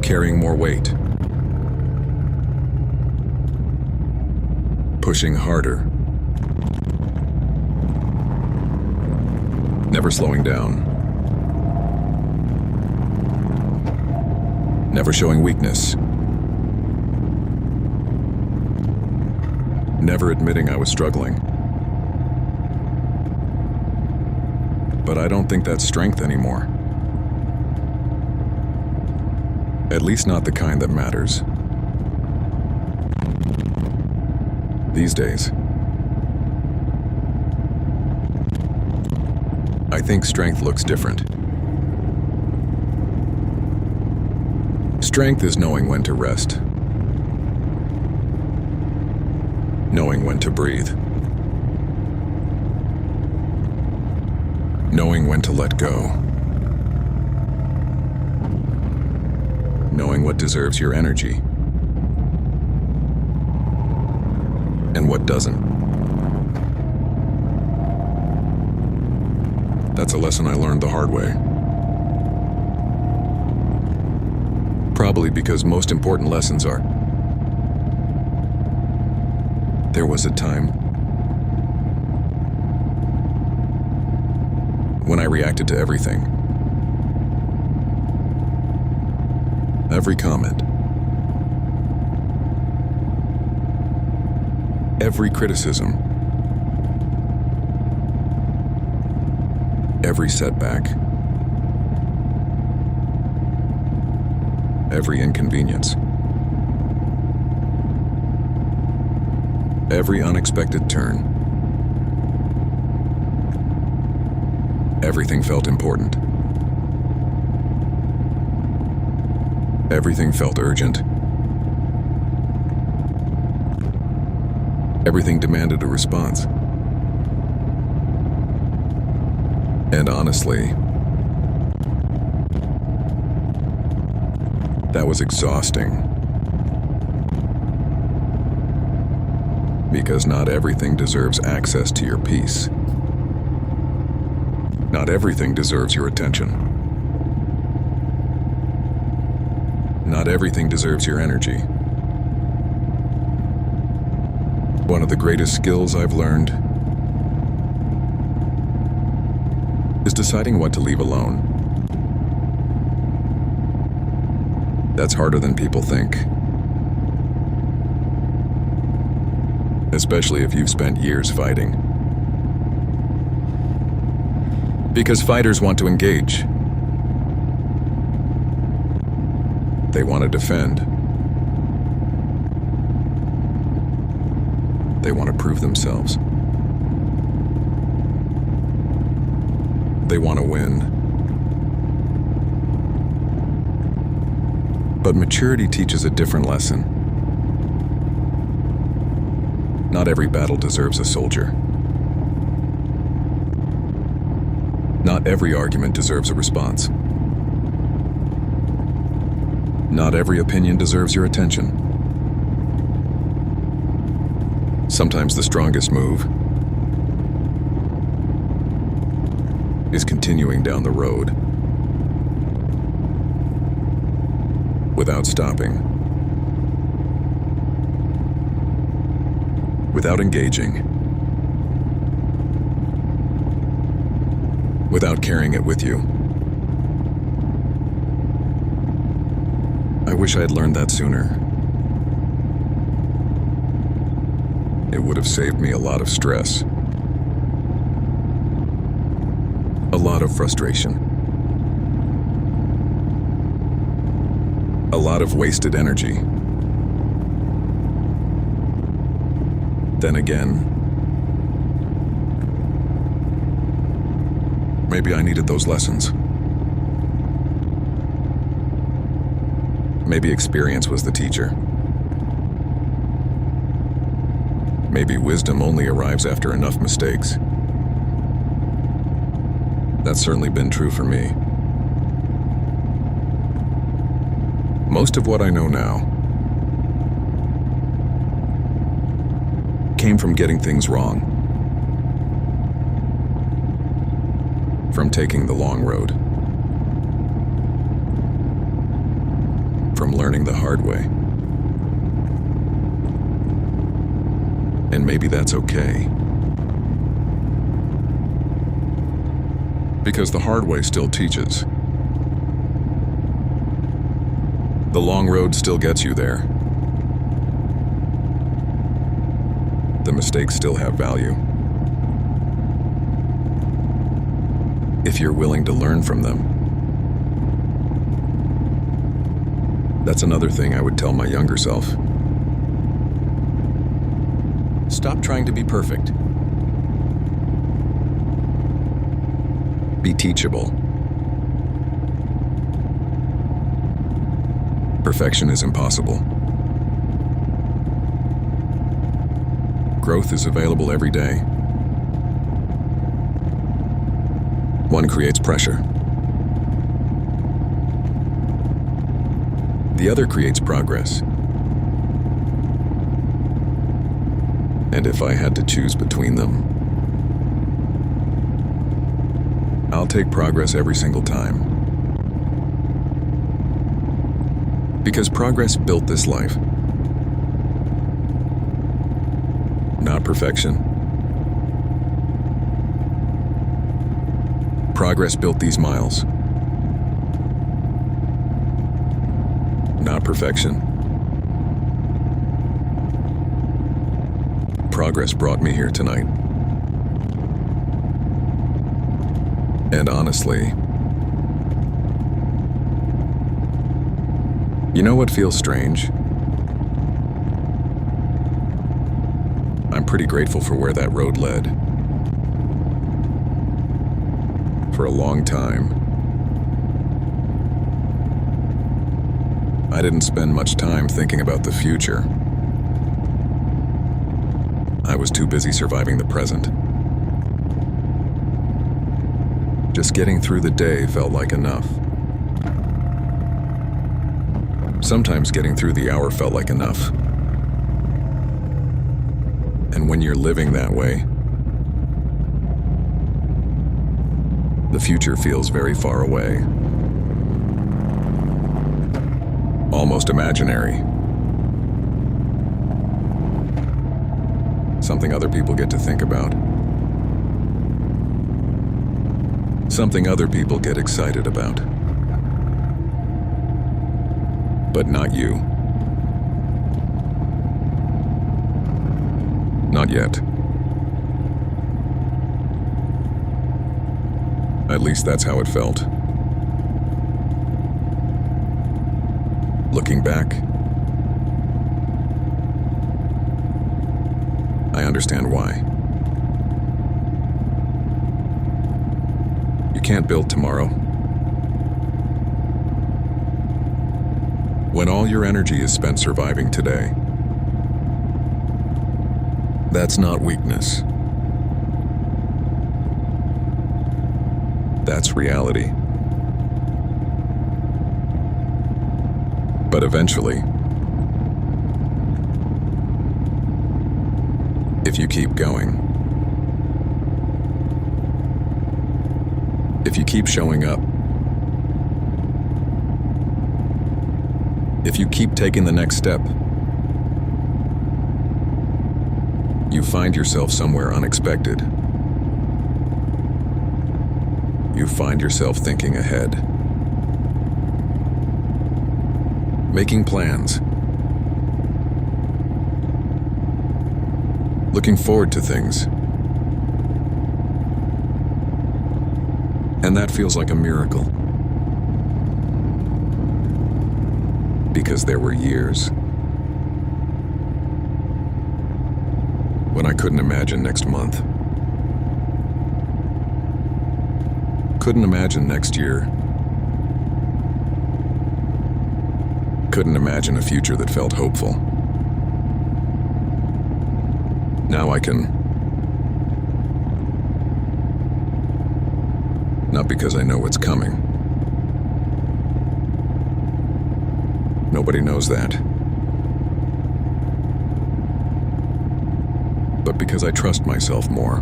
Carrying more weight. pushing harder. Never slowing down. Never showing weakness. Never admitting I was struggling. But I don't think that's strength anymore. At least not the kind that matters. These days. I think strength looks different. Strength is knowing when to rest. Knowing when to breathe. Knowing when to let go. Knowing what deserves your energy. And what doesn't. That's a lesson I learned the hard way. Probably because most important lessons are. There was a time when I reacted to everything. Every comment. Every criticism. Every setback. Every inconvenience. Every unexpected turn. Everything felt important. Everything felt urgent. Everything demanded a response. And honestly, that was exhausting. Because not everything deserves access to your peace. Not everything deserves your attention. Not everything deserves your energy. One of the greatest skills I've learned is deciding what to leave alone. That's harder than people think. Especially if you've spent years fighting. Because fighters want to engage. They want to defend. They want to prove themselves. They want to win. But maturity teaches a different lesson. Not every battle deserves a soldier. Not every argument deserves a response. Not every opinion deserves your attention. Sometimes the strongest move is continuing down the road without stopping, without engaging, without carrying it with you. I wish I had learned that sooner. It would have saved me a lot of stress, a lot of frustration, a lot of wasted energy. Then again, maybe I needed those lessons. Maybe experience was the teacher. Maybe wisdom only arrives after enough mistakes. That's certainly been true for me. Most of what I know now came from getting things wrong, from taking the long road, from learning the hard way. And and maybe that's okay. Because the hard way still teaches. The long road still gets you there. The mistakes still have value. If you're willing to learn from them. That's another thing I would tell my younger self. Stop trying to be perfect. Be teachable. Perfection is impossible. Growth is available every day. One creates pressure. The other creates progress. And if I had to choose between them, I'll take progress every single time. Because progress built this life. Not perfection. Progress built these miles. Not perfection. Progress brought me here tonight. And honestly, you know what feels strange? I'm pretty grateful for where that road led. For a long time, I didn't spend much time thinking about the future. I was too busy surviving the present. Just getting through the day felt like enough. Sometimes getting through the hour felt like enough. And when you're living that way, the future feels very far away. Almost imaginary. Something other people get to think about. Something other people get excited about. But not you. Not yet. At least that's how it felt. Looking back, I understand why. You can't build tomorrow. When all your energy is spent surviving today, that's not weakness. That's reality. But eventually, if you keep going, if you keep showing up, if you keep taking the next step, you find yourself somewhere unexpected. You find yourself thinking ahead, making plans, looking forward to things. And that feels like a miracle. Because there were years when I couldn't imagine next month. Couldn't imagine next year. Couldn't imagine a future that felt hopeful. Now I can. Not because I know what's coming. Nobody knows that. But because I trust myself more.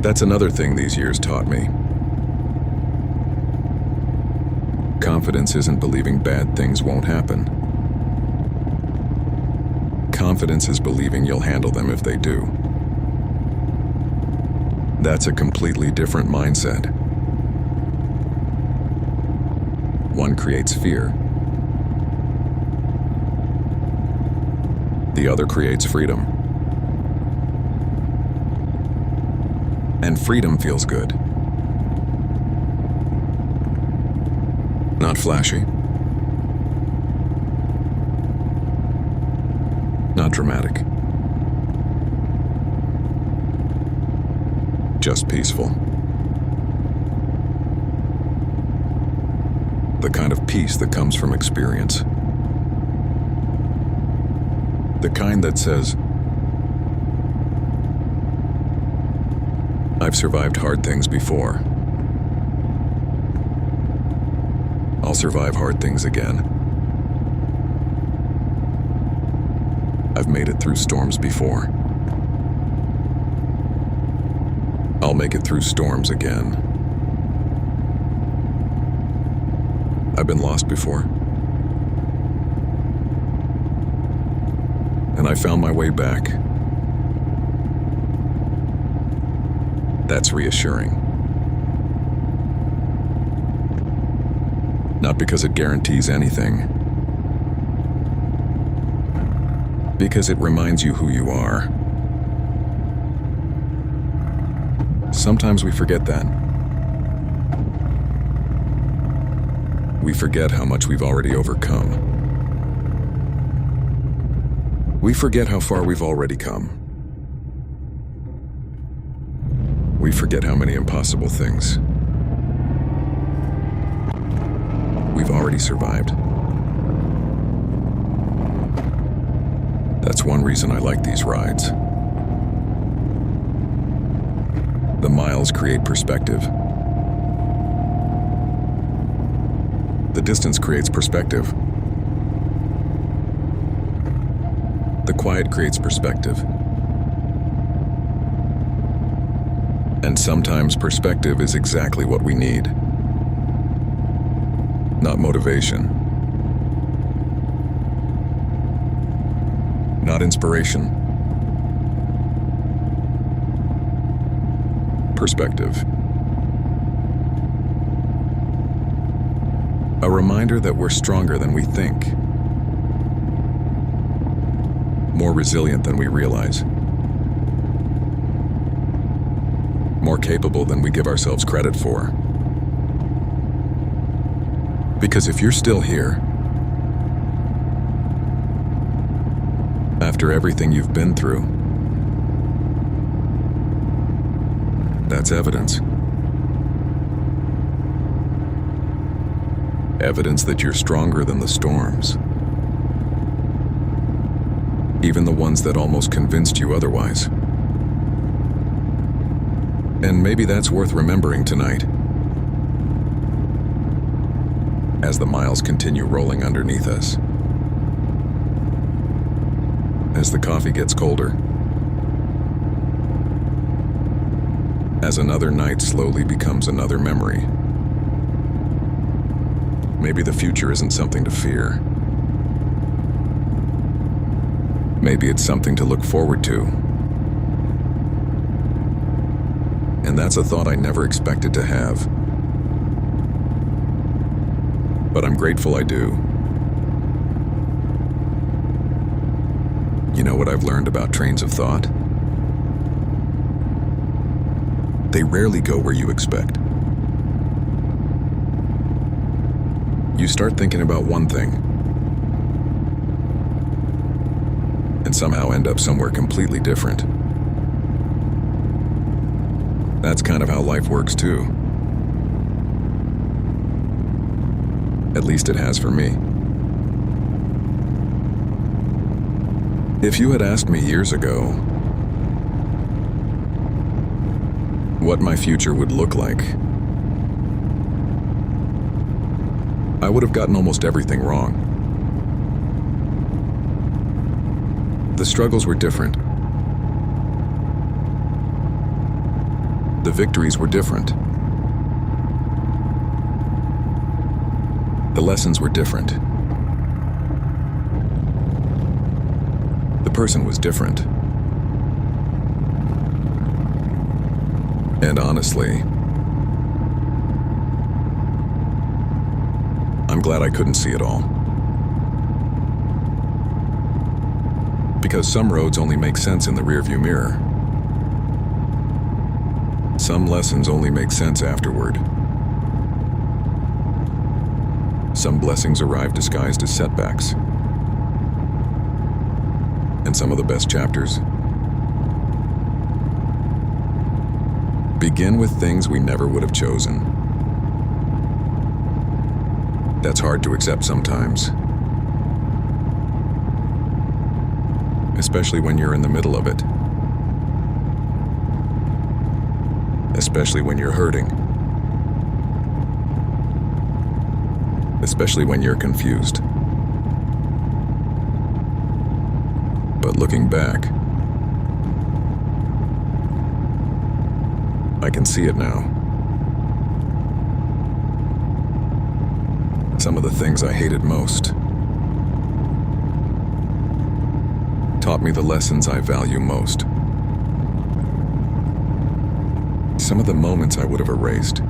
That's another thing these years taught me. Confidence isn't believing bad things won't happen. confidence is believing you'll handle them if they do. That's a completely different mindset. One creates fear. The other creates freedom. And freedom feels good. Not flashy. Not dramatic. Just peaceful. The kind of peace that comes from experience. The kind that says, I've survived hard things before. I'll survive hard things again. I've made it through storms before. I'll make it through storms again. I've been lost before. And I found my way back. That's reassuring. Not because it guarantees anything. Because it reminds you who you are. Sometimes we forget that. We forget how much we've already overcome. We forget how far we've already come. We forget how many impossible things we've already survived. That's one reason I like these rides. The miles create perspective. The distance creates perspective. The quiet creates perspective. And sometimes perspective is exactly what we need. Not motivation. Not inspiration. Perspective. A reminder that we're stronger than we think. More resilient than we realize. More capable than we give ourselves credit for. Because if you're still here, after everything you've been through, that's evidence. Evidence that you're stronger than the storms. Even the ones that almost convinced you otherwise. And maybe that's worth remembering tonight. As the miles continue rolling underneath us. As the coffee gets colder. As another night slowly becomes another memory. Maybe the future isn't something to fear. Maybe it's something to look forward to. And that's a thought I never expected to have. But I'm grateful I do. You know what I've learned about trains of thought? They rarely go where you expect. You start thinking about one thing, and somehow end up somewhere completely different. That's kind of how life works too. At least it has for me. If you had asked me years ago what my future would look like, I would have gotten almost everything wrong. The struggles were different. The victories were different. The lessons were different. The person was different. And honestly, I'm glad I couldn't see it all. Because some roads only make sense in the rearview mirror. Some lessons only make sense afterward. Some blessings arrive disguised as setbacks. And some of the best chapters begin with things we never would have chosen. That's hard to accept sometimes. Especially when you're in the middle of it. Especially when you're hurting. Especially when you're confused. But looking back, I can see it now. Some of the things I hated most taught me the lessons I value most. Some of the moments I would have erased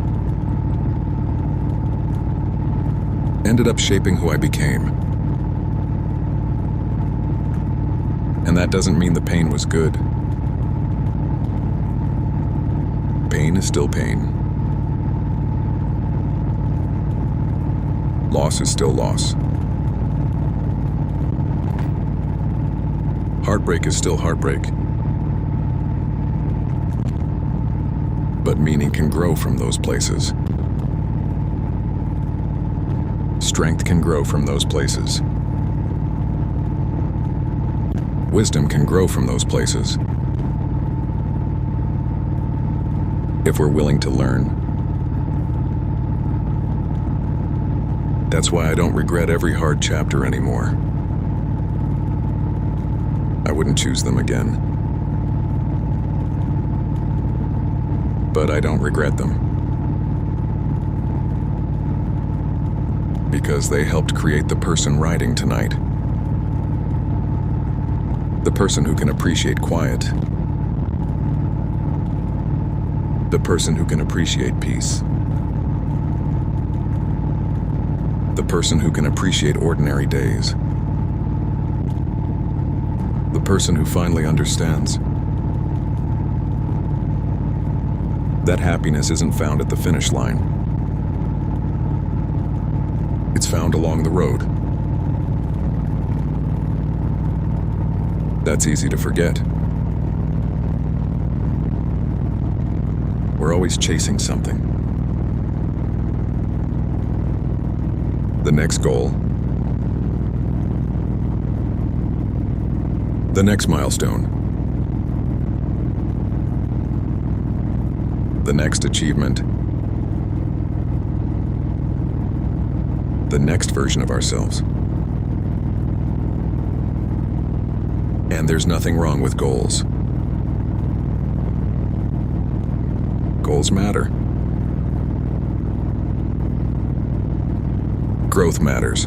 ended up shaping who I became. And that doesn't mean the pain was good. Pain is still pain. Loss is still loss. Heartbreak is still heartbreak. But meaning can grow from those places. Strength can grow from those places. Wisdom can grow from those places. If we're willing to learn. That's why I don't regret every hard chapter anymore. I wouldn't choose them again. But I don't regret them. Because they helped create the person riding tonight. The person who can appreciate quiet. The person who can appreciate peace. The person who can appreciate ordinary days. The person who finally understands that happiness isn't found at the finish line. It's found along the road. That's easy to forget. We're always chasing something. The next goal. The next milestone. The next achievement. The next version of ourselves. And there's nothing wrong with goals. Goals matter. Growth matters.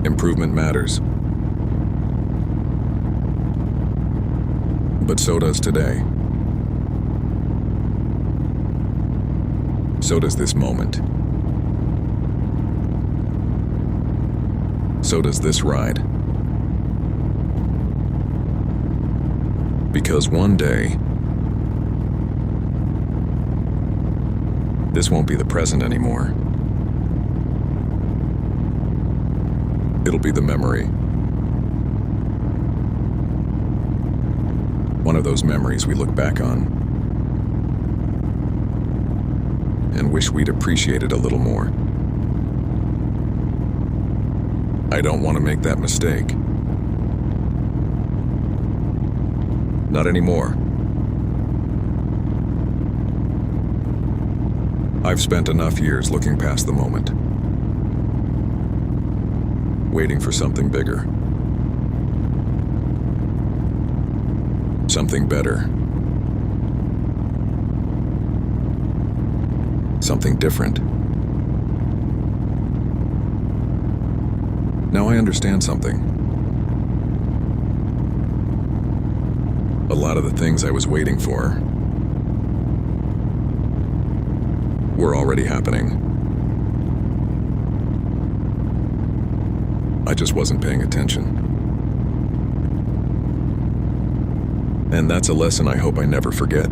Improvement matters. But so does today. So does this moment. So does this ride. Because one day, this won't be the present anymore. It'll be the memory. One of those memories we look back on and wish we'd appreciated a little more. I don't want to make that mistake. Not anymore. I've spent enough years looking past the moment, waiting for something bigger, something better, something different. Now I understand something. A lot of the things I was waiting for were already happening. I just wasn't paying attention. And that's a lesson I hope I never forget.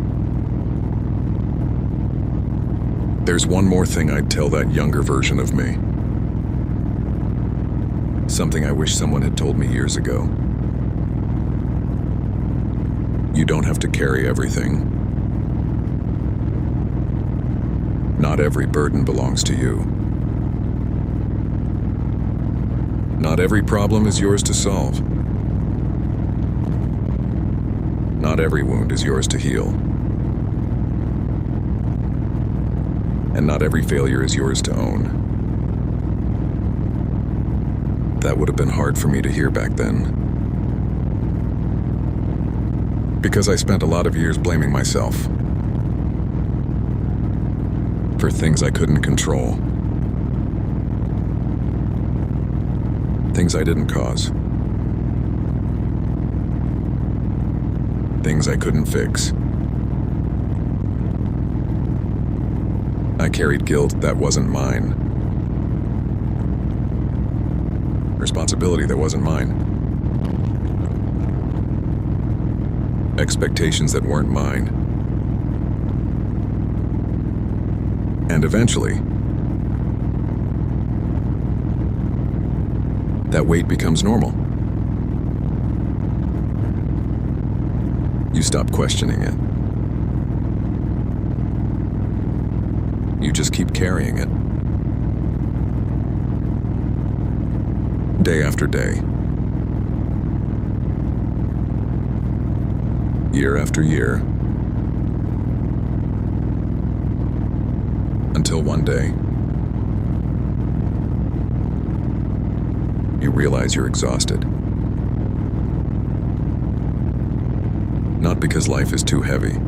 There's one more thing I'd tell that younger version of me. Something I wish someone had told me years ago. You don't have to carry everything. Not every burden belongs to you. Not every problem is yours to solve. Not every wound is yours to heal. And not every failure is yours to own. That would have been hard for me to hear back then. Because I spent a lot of years blaming myself for things I couldn't control. Things I didn't cause. Things I couldn't fix. I carried guilt that wasn't mine. Responsibility that wasn't mine. Expectations that weren't mine. And eventually, that weight becomes normal. You stop questioning it. You just keep carrying it. Day after day. Year after year. Until one day, you realize you're exhausted. Not because life is too heavy.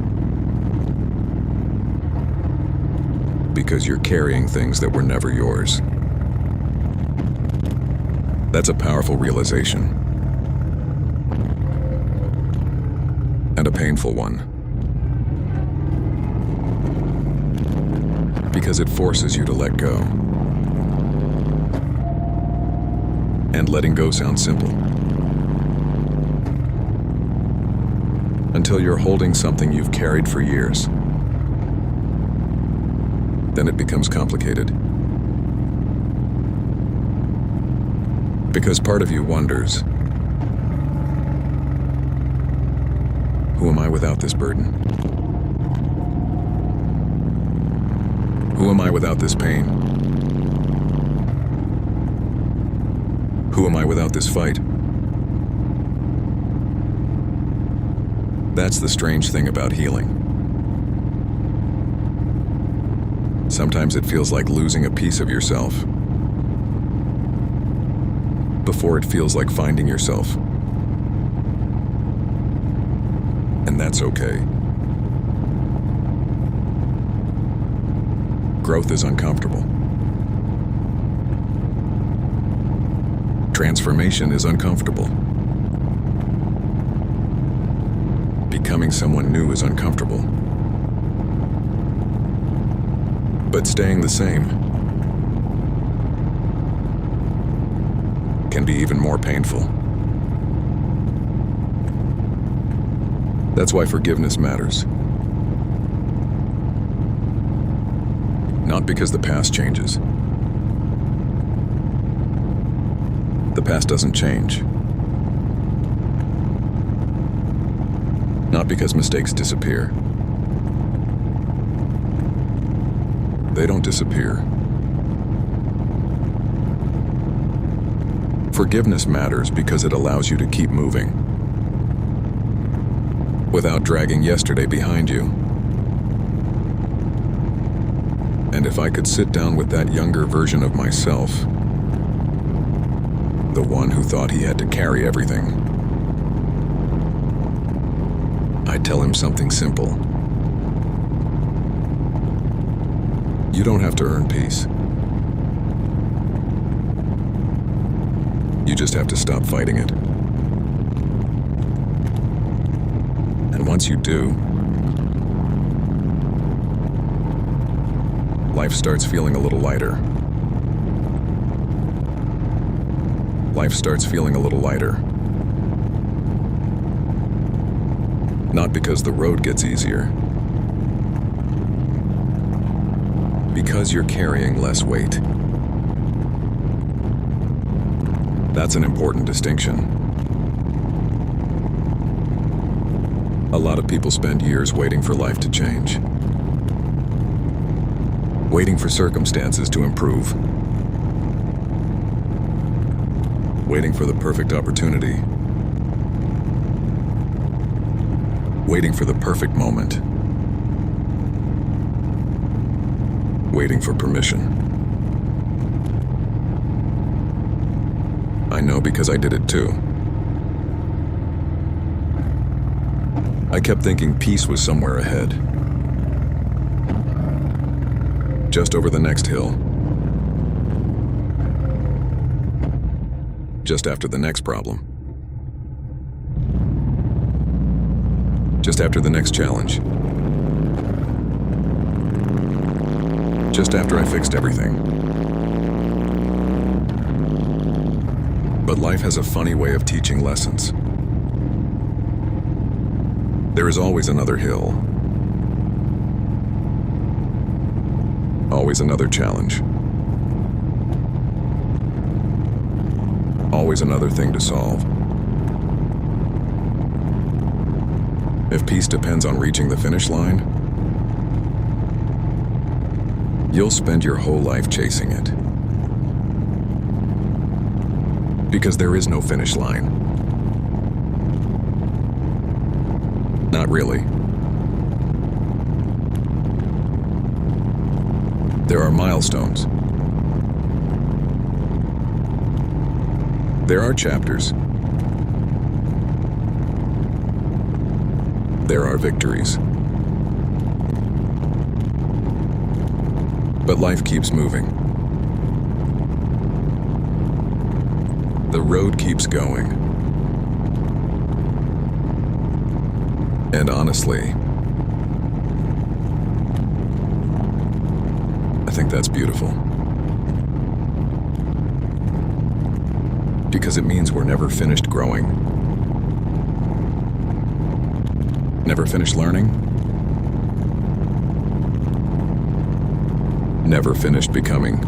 Because you're carrying things that were never yours. That's a powerful realization. And a painful one. Because it forces you to let go. And letting go sounds simple. Until you're holding something you've carried for years. Then it becomes complicated. Because part of you wonders, who am I without this burden? Who am I without this pain? Who am I without this fight? That's the strange thing about healing. Sometimes it feels like losing a piece of yourself before it feels like finding yourself. And that's okay. Growth is uncomfortable. Transformation is uncomfortable. Becoming someone new is uncomfortable. But staying the same can be even more painful. That's why forgiveness matters. Not because the past changes. The past doesn't change. Not because mistakes disappear. They don't disappear. Forgiveness matters because it allows you to keep moving without dragging yesterday behind you. And if I could sit down with that younger version of myself, the one who thought he had to carry everything, I'd tell him something simple. You don't have to earn peace. just have to stop fighting it. And once you do, life starts feeling a little lighter. Life starts feeling a little lighter. Not because the road gets easier. Because you're carrying less weight. That's an important distinction. A lot of people spend years waiting for life to change. Waiting for circumstances to improve. Waiting for the perfect opportunity. Waiting for the perfect moment. Waiting for permission. I know because I did it too. I kept thinking peace was somewhere ahead. Just over the next hill. Just after the next problem. Just after the next challenge. Just after I fixed everything. But life has a funny way of teaching lessons. There is always another hill. Always another challenge. Always another thing to solve. If peace depends on reaching the finish line, you'll spend your whole life chasing it. Because there is no finish line. Not really. There are milestones. There are chapters. There are victories. But life keeps moving. The road keeps going. And honestly, I think that's beautiful. Because it means we're never finished growing. Never finished learning. Never finished becoming.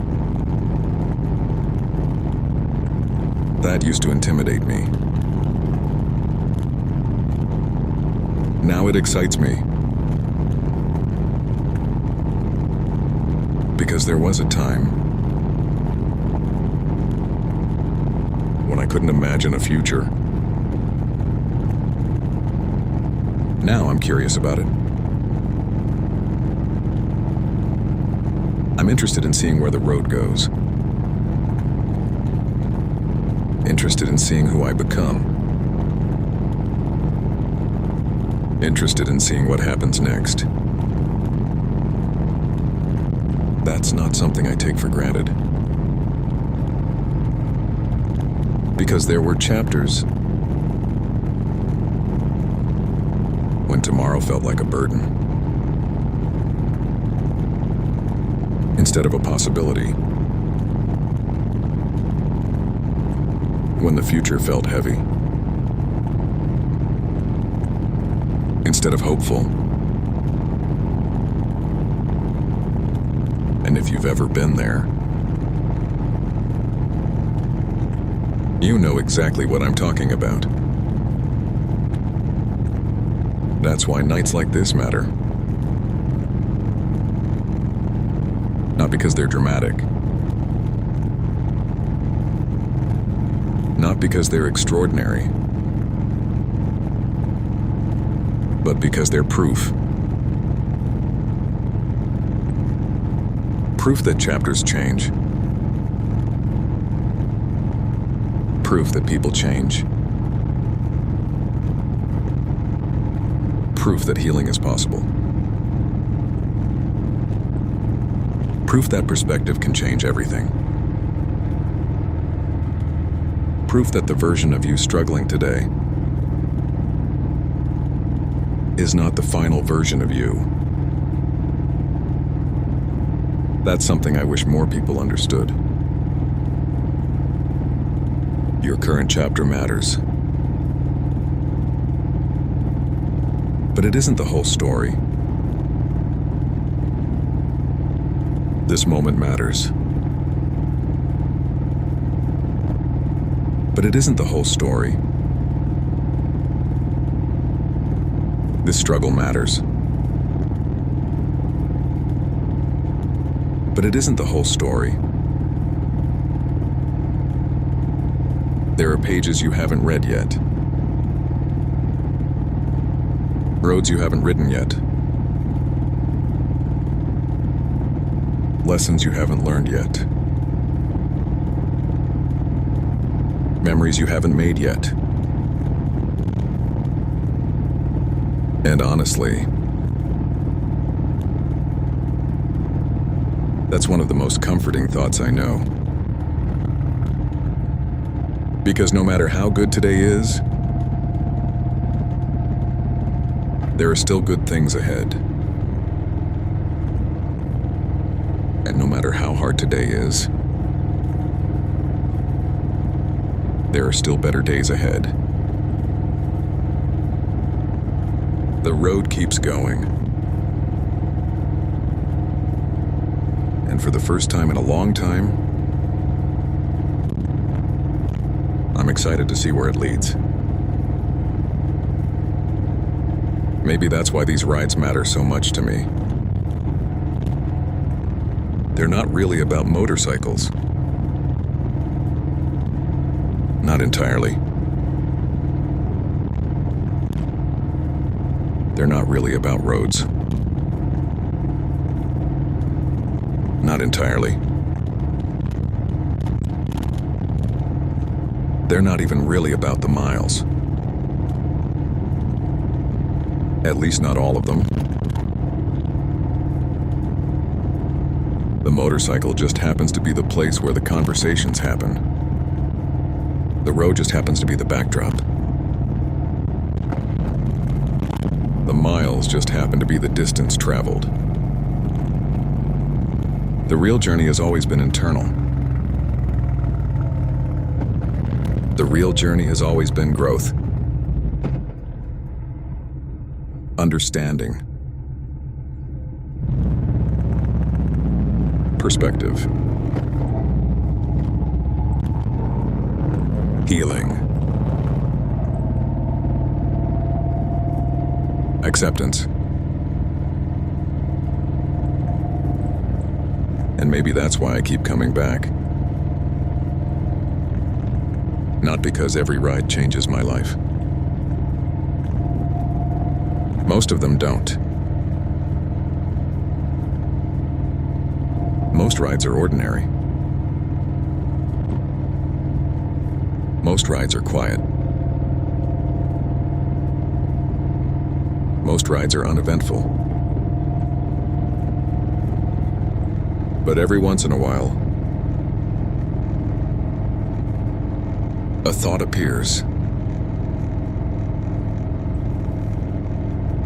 That used to intimidate me. Now it excites me. Because there was a time when I couldn't imagine a future. Now I'm curious about it. I'm interested in seeing where the road goes. Interested in seeing who I become. Interested in seeing what happens next. That's not something I take for granted. Because there were chapters when tomorrow felt like a burden instead of a possibility. When the future felt heavy instead of hopeful. And if you've ever been there, you know exactly what I'm talking about. That's why nights like this matter. Not because they're dramatic. Not because they're extraordinary. But because they're proof. Proof that chapters change. Proof that people change. Proof that healing is possible. Proof that perspective can change everything. proof that the version of you struggling today is not the final version of you. That's something I wish more people understood. Your current chapter matters. But it isn't the whole story. This moment matters. But it isn't the whole story. This struggle matters. But it isn't the whole story. There are pages you haven't read yet. Roads you haven't ridden yet. Lessons you haven't learned yet. Memories you haven't made yet. And honestly, that's one of the most comforting thoughts I know. Because no matter how good today is, there are still good things ahead. And no matter how hard today is, there are still better days ahead. The road keeps going. And for the first time in a long time, I'm excited to see where it leads. Maybe that's why these rides matter so much to me. They're not really about motorcycles. Not entirely. They're not really about roads. Not entirely. They're not even really about the miles. At least not all of them. The motorcycle just happens to be the place where the conversations happen. The road just happens to be the backdrop. The miles just happen to be the distance traveled. The real journey has always been internal. The real journey has always been growth. Understanding. Perspective. Healing. Acceptance. And maybe that's why I keep coming back. Not because every ride changes my life. Most of them don't. Most rides are ordinary. Most rides are quiet. Most rides are uneventful. But every once in a while, a thought appears.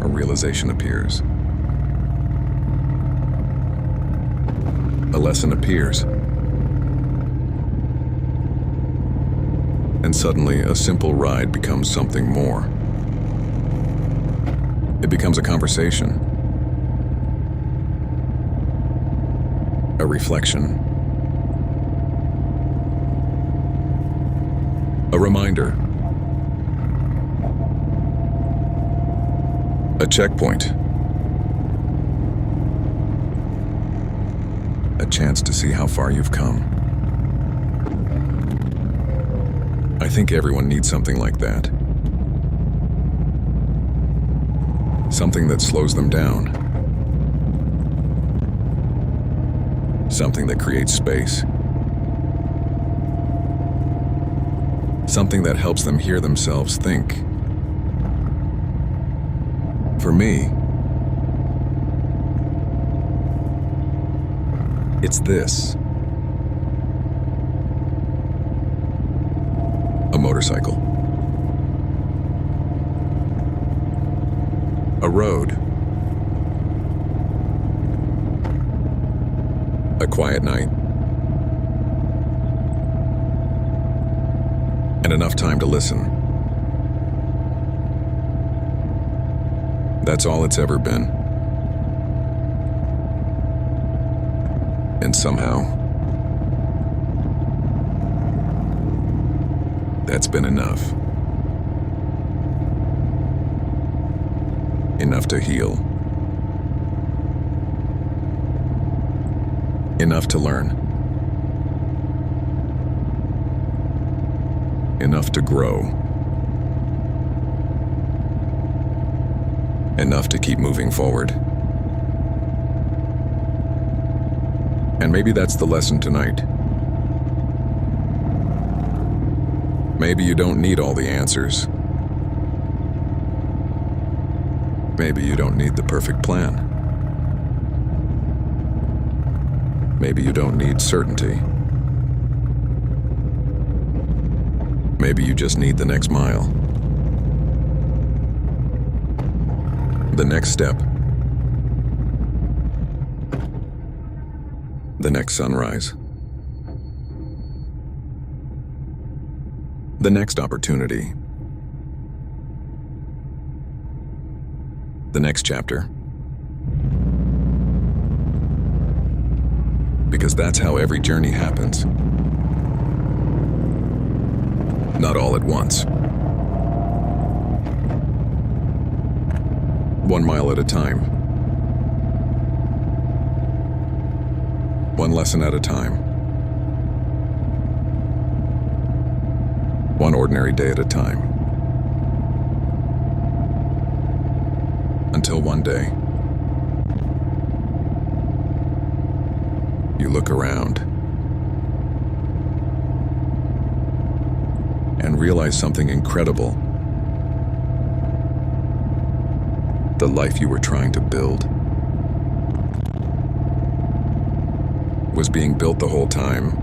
A realization appears. A lesson appears. And suddenly, a simple ride becomes something more. It becomes a conversation. A reflection. A reminder. A checkpoint. A chance to see how far you've come. I think everyone needs something like that. Something that slows them down. Something that creates space. Something that helps them hear themselves think. For me, it's this. motorcycle. A road. A quiet night. And enough time to listen. That's all it's ever been. And somehow, that's been enough. Enough to heal. Enough to learn. Enough to grow. Enough to keep moving forward. And maybe that's the lesson tonight. Maybe you don't need all the answers. Maybe you don't need the perfect plan. Maybe you don't need certainty. Maybe you just need the next mile. The next step. The next sunrise. The next opportunity. The next chapter. Because that's how every journey happens. Not all at once. 1 mile at a time. 1 lesson at a time. 1 ordinary day at a time. Until one day, you look around and realize something incredible. The life you were trying to build was being built the whole time.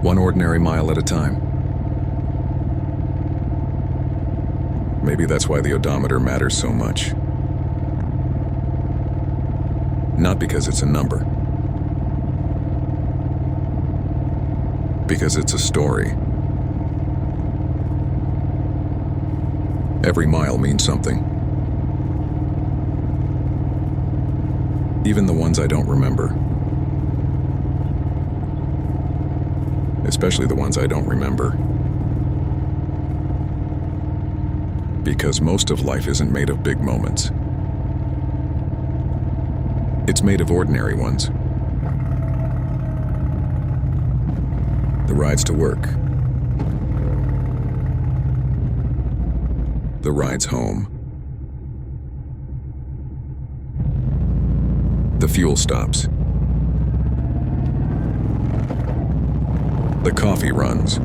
1 ordinary mile at a time. Maybe that's why the odometer matters so much. Not because it's a number. Because it's a story. Every mile means something. Even the ones I don't remember. Especially the ones I don't remember. Because most of life isn't made of big moments. It's made of ordinary ones. The rides to work. The rides home. The fuel stops. The coffee runs.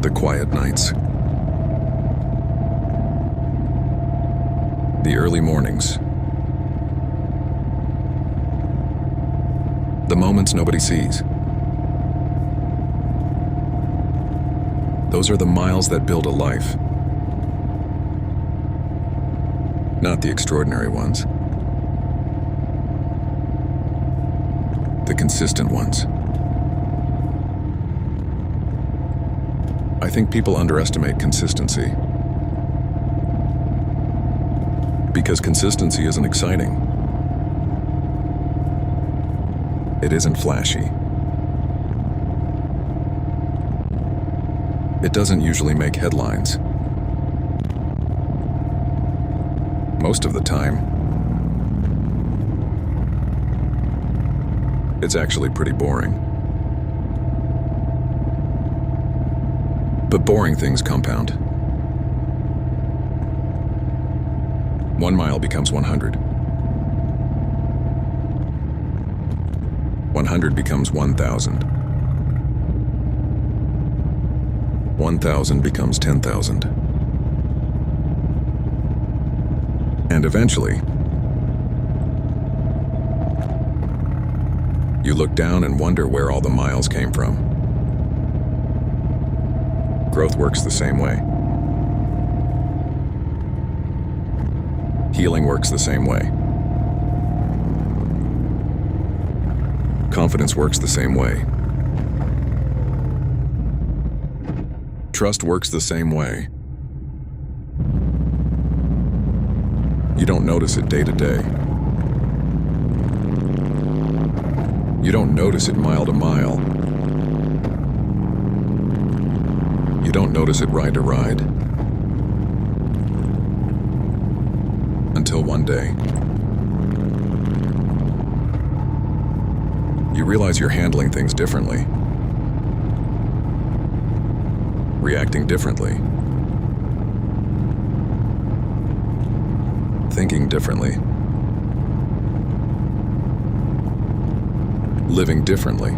The quiet nights. The early mornings. The moments nobody sees. Those are the miles that build a life. Not the extraordinary ones. The consistent ones. I think people underestimate consistency. Because consistency isn't exciting. It isn't flashy. It doesn't usually make headlines. Most of the time, it's actually pretty boring. But boring things compound. 1 mile becomes 100. 100 becomes 1,000. 1,000 becomes 10,000. And eventually, You look down and wonder where all the miles came from. Growth works the same way. Healing works the same way. Confidence works the same way. Trust works the same way. You don't notice it day to day. You don't notice it mile to mile. You don't notice it ride to ride. Until one day, you realize you're handling things differently, reacting differently, thinking differently, living differently.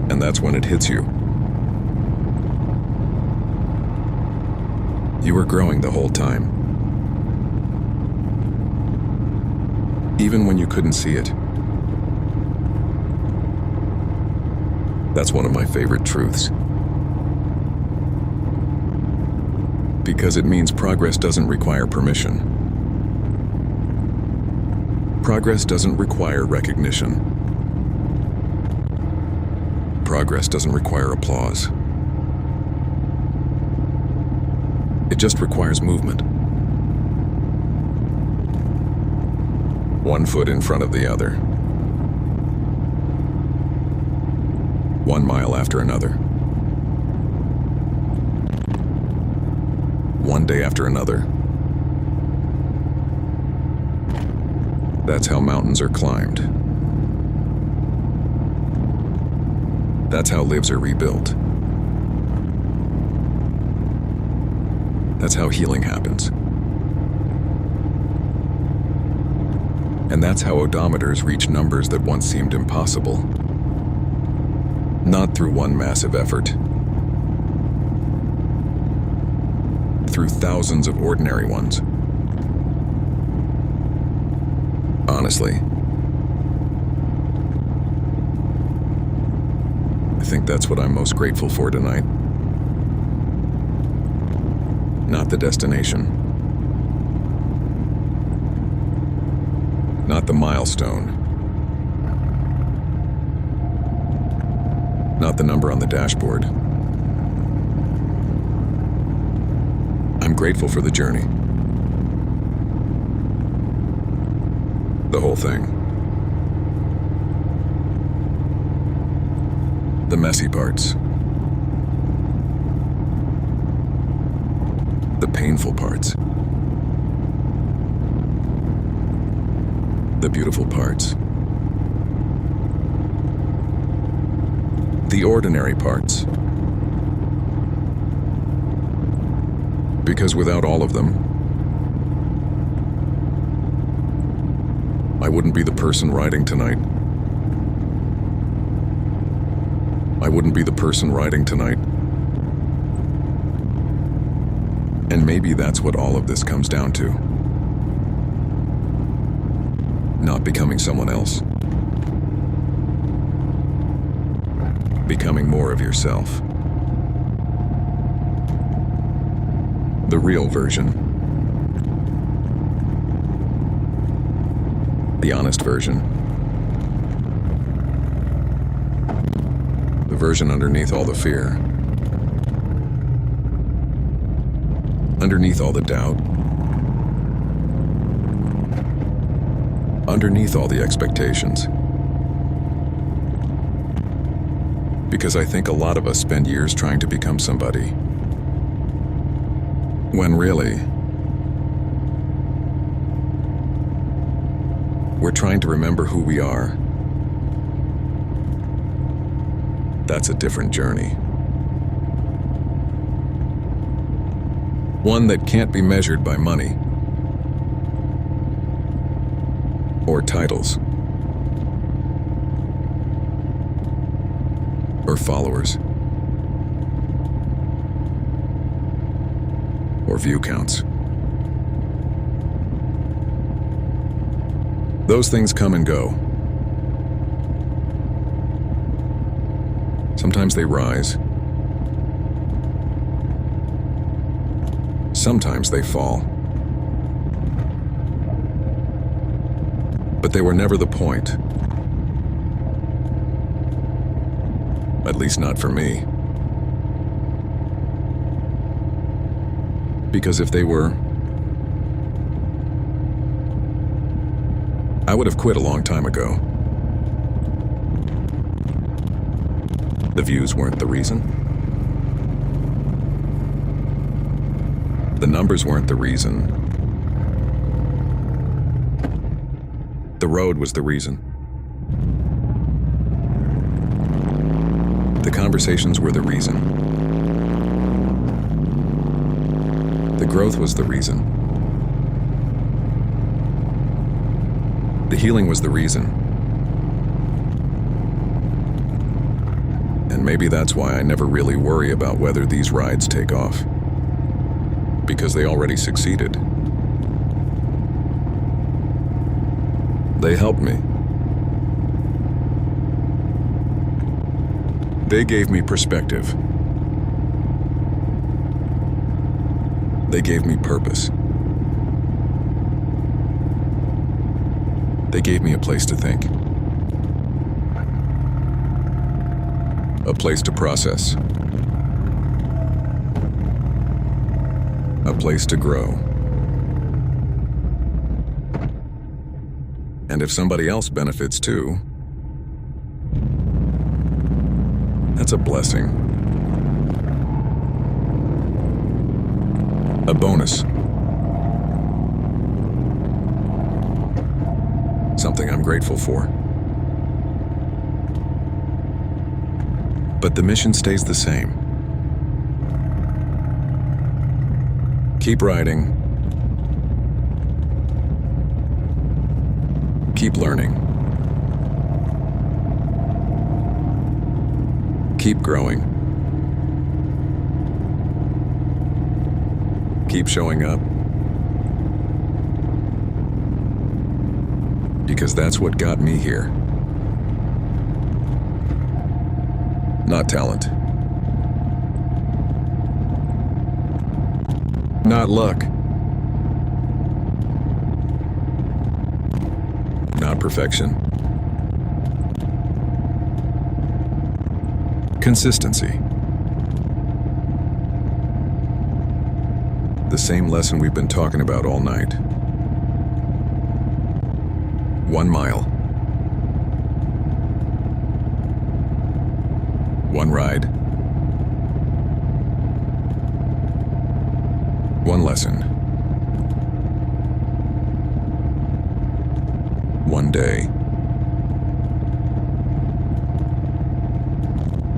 And that's when it hits you. You were growing the whole time. Even when you couldn't see it. That's one of my favorite truths. Because it means progress doesn't require permission. Progress doesn't require recognition. Progress doesn't require applause. It just requires movement. One foot in front of the other. 1 mile after another. One day after another. That's how mountains are climbed. That's how lives are rebuilt. That's how healing happens. And that's how odometers reach numbers that once seemed impossible. Not through one massive effort. Through thousands of ordinary ones. Honestly, I think that's what I'm most grateful for tonight. Not the destination. Not the milestone. Not the number on the dashboard. I'm grateful for the journey. The whole thing. The messy parts. The painful parts. The beautiful parts. The ordinary parts. Because without all of them, I wouldn't be the person riding tonight. I wouldn't be the person riding tonight. And maybe that's what all of this comes down to. Not becoming someone else. Becoming more of yourself. The real version. The honest version. The version underneath all the fear. Underneath all the doubt. Underneath all the expectations. Because I think a lot of us spend years trying to become somebody. When really, we're trying to remember who we are. That's a different journey. One that can't be measured by money or titles or followers or view counts. Those things come and go. Sometimes they rise. Sometimes they fall. But they were never the point. At least not for me. Because if they were, I would have quit a long time ago. The views weren't the reason. The numbers weren't the reason. The road was the reason. The conversations were the reason. The growth was the reason. The healing was the reason. And maybe that's why I never really worry about whether these rides take off. Because they already succeeded. They helped me. They gave me perspective. They gave me purpose. They gave me a place to think. A place to process. A place to grow. And if somebody else benefits too, that's a blessing. A bonus. Something I'm grateful for. But the mission stays the same. Keep riding. Keep learning. Keep growing. Keep showing up. Because that's what got me here. Not talent. Not luck. Not perfection. Consistency. The same lesson we've been talking about all night. 1 mile. 1 ride. 1 lesson. 1 day.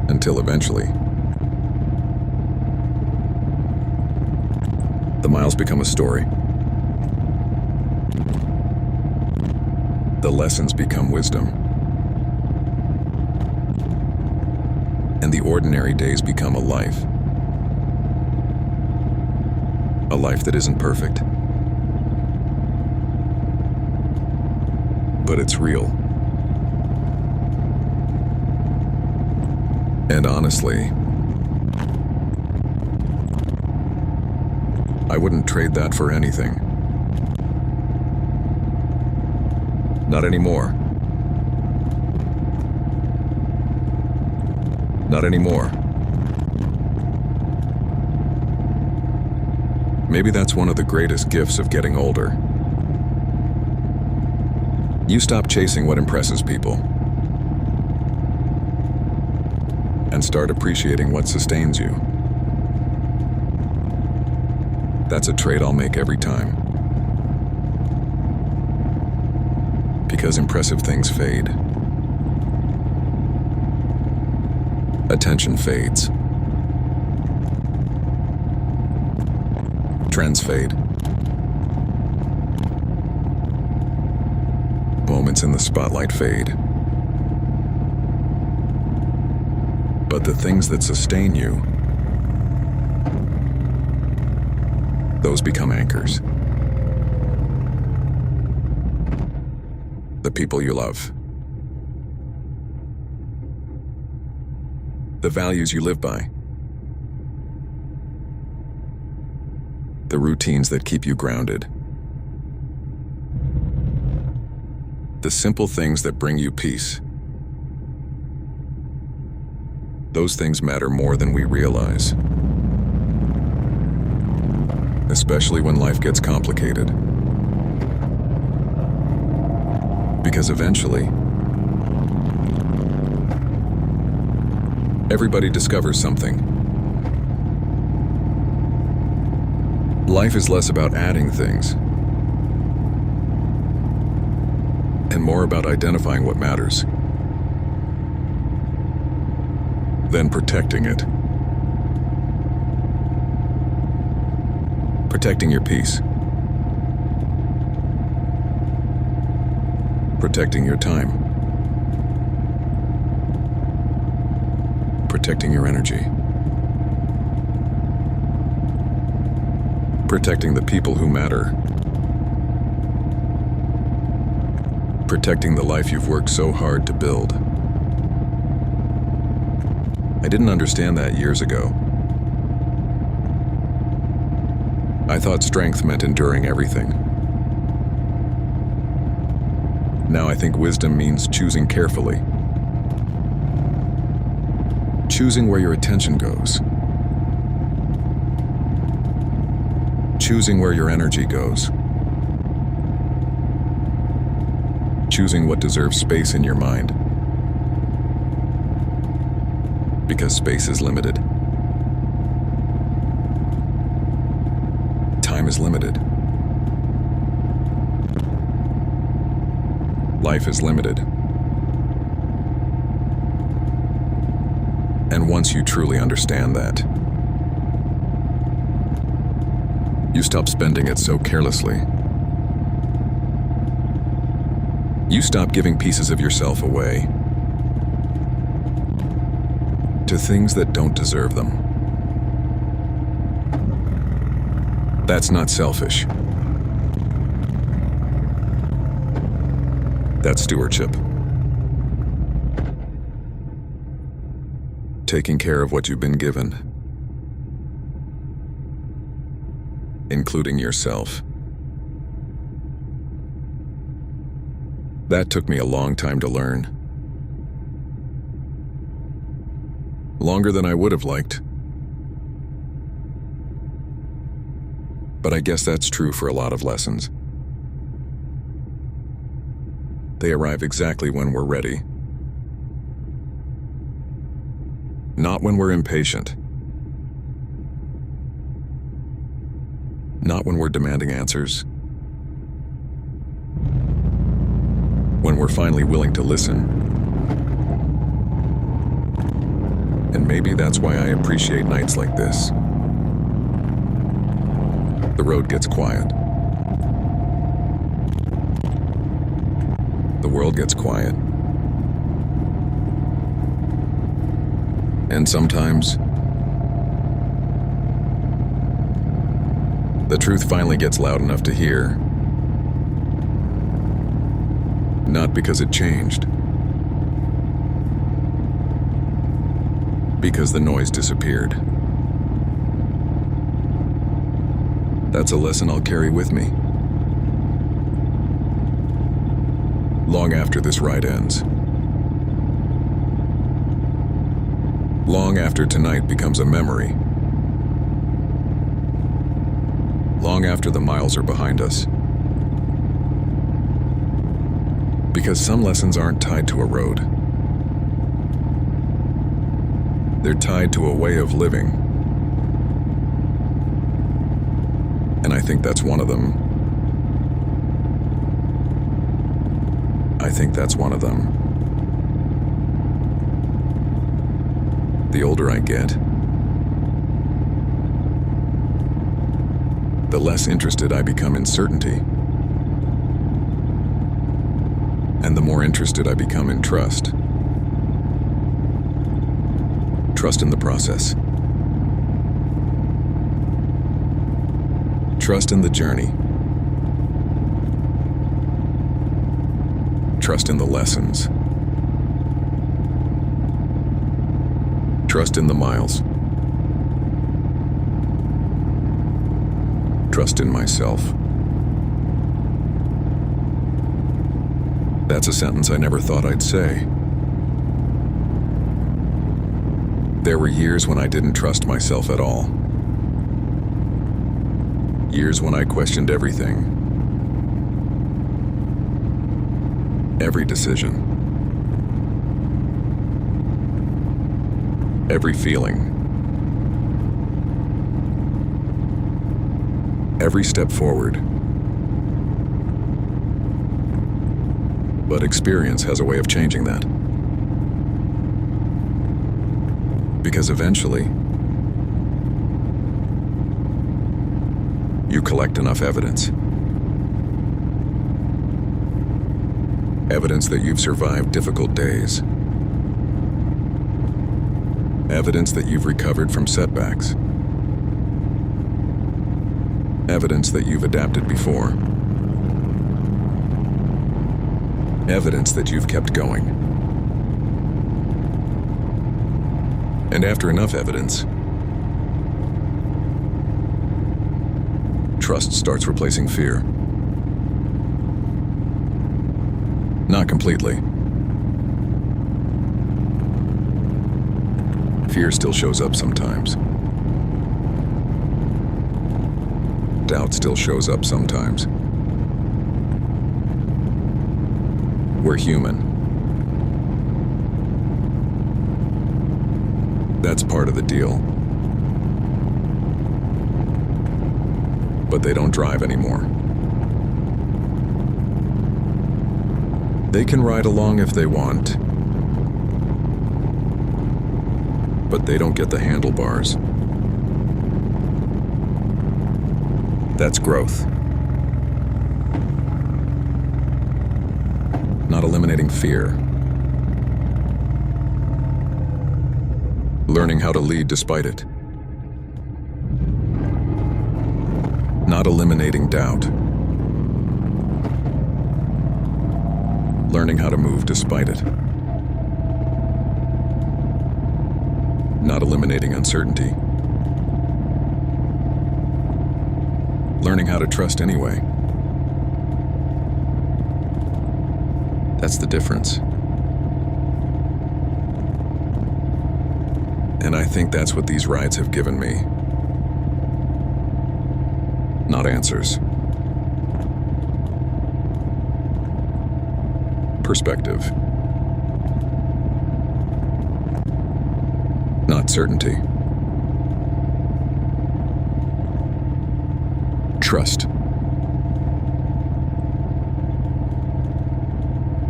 Until eventually, the miles become a story. The lessons become wisdom. And the ordinary days become a life. A life that isn't perfect. But it's real. And honestly, I wouldn't trade that for anything. Not anymore. Not anymore. Maybe that's one of the greatest gifts of getting older. You stop chasing what impresses people and start appreciating what sustains you. That's a trade I'll make every time. Because impressive things fade. Attention fades. Trends fade. Moments in the spotlight fade. But the things that sustain you, those become anchors. people you love. The values you live by. The routines that keep you grounded. The simple things that bring you peace. Those things matter more than we realize. Especially when life gets complicated. Because eventually, everybody discovers something. Life is less about adding things and more about identifying what matters, then protecting it. Protecting your peace. Protecting your time. Protecting your energy. Protecting the people who matter. Protecting the life you've worked so hard to build. I didn't understand that years ago. I thought strength meant enduring everything. Now I think wisdom means choosing carefully. Choosing where your attention goes. Choosing where your energy goes. Choosing what deserves space in your mind. Because space is limited. Time is limited. Life is limited. And once you truly understand that, you stop spending it so carelessly. You stop giving pieces of yourself away to things that don't deserve them. That's not selfish. That's stewardship. Taking care of what you've been given, including yourself. That took me a long time to learn. Longer than I would have liked. But I guess that's true for a lot of lessons. They arrive exactly when we're ready. Not when we're impatient. Not when we're demanding answers. When we're finally willing to listen. And maybe that's why I appreciate nights like this. The road gets quiet. The world gets quiet. And sometimes, the truth finally gets loud enough to hear. Not because it changed. Because the noise disappeared. That's a lesson I'll carry with me. Long after this ride ends. Long after tonight becomes a memory. Long after the miles are behind us. Because some lessons aren't tied to a road. They're tied to a way of living. And I think that's one of them. I think that's one of them. The older I get, the less interested I become in certainty. And the more interested I become in trust. Trust in the process. Trust in the journey. trust in the lessons. Trust in the miles. Trust in myself. That's a sentence I never thought I'd say. There were years when I didn't trust myself at all. Years when I questioned everything. Every decision. Every feeling. Every step forward. But experience has a way of changing that. Because eventually, you collect enough evidence. Evidence that you've survived difficult days. Evidence that you've recovered from setbacks. Evidence that you've adapted before. Evidence that you've kept going. And after enough evidence, trust starts replacing fear. Not completely. Fear still shows up sometimes. Doubt still shows up sometimes. We're human. That's part of the deal. But they don't drive anymore. They can ride along if they want, but they don't get the handlebars. That's growth. Not eliminating fear. Learning how to lead despite it. Not eliminating doubt. Learning how to move despite it. Not eliminating uncertainty. Learning how to trust anyway. That's the difference. And I think that's what these rides have given me. Not answers. Perspective. Not certainty. Trust.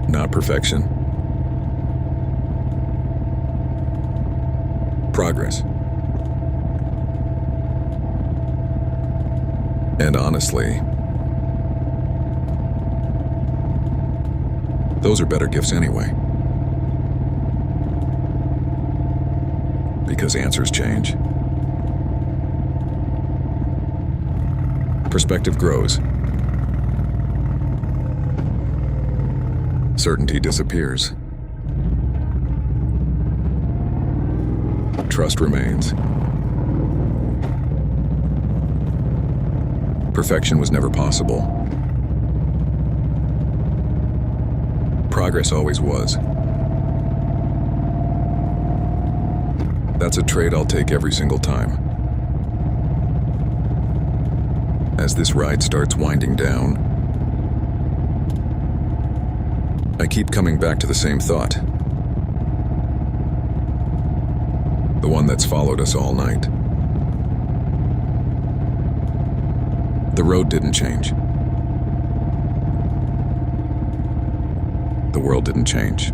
Not perfection. Progress. And honestly, those are better gifts anyway. Because answers change. Perspective grows. Certainty disappears. Trust remains. Perfection was never possible. Progress always was. That's a trade I'll take every single time. As this ride starts winding down, I keep coming back to the same thought. The one that's followed us all night. The road didn't change. The world didn't change.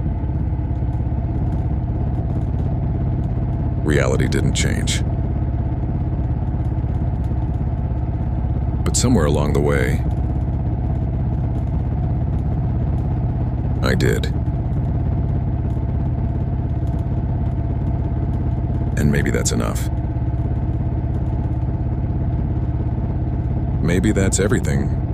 Reality didn't change. But somewhere along the way, I did. And maybe that's enough. Maybe that's everything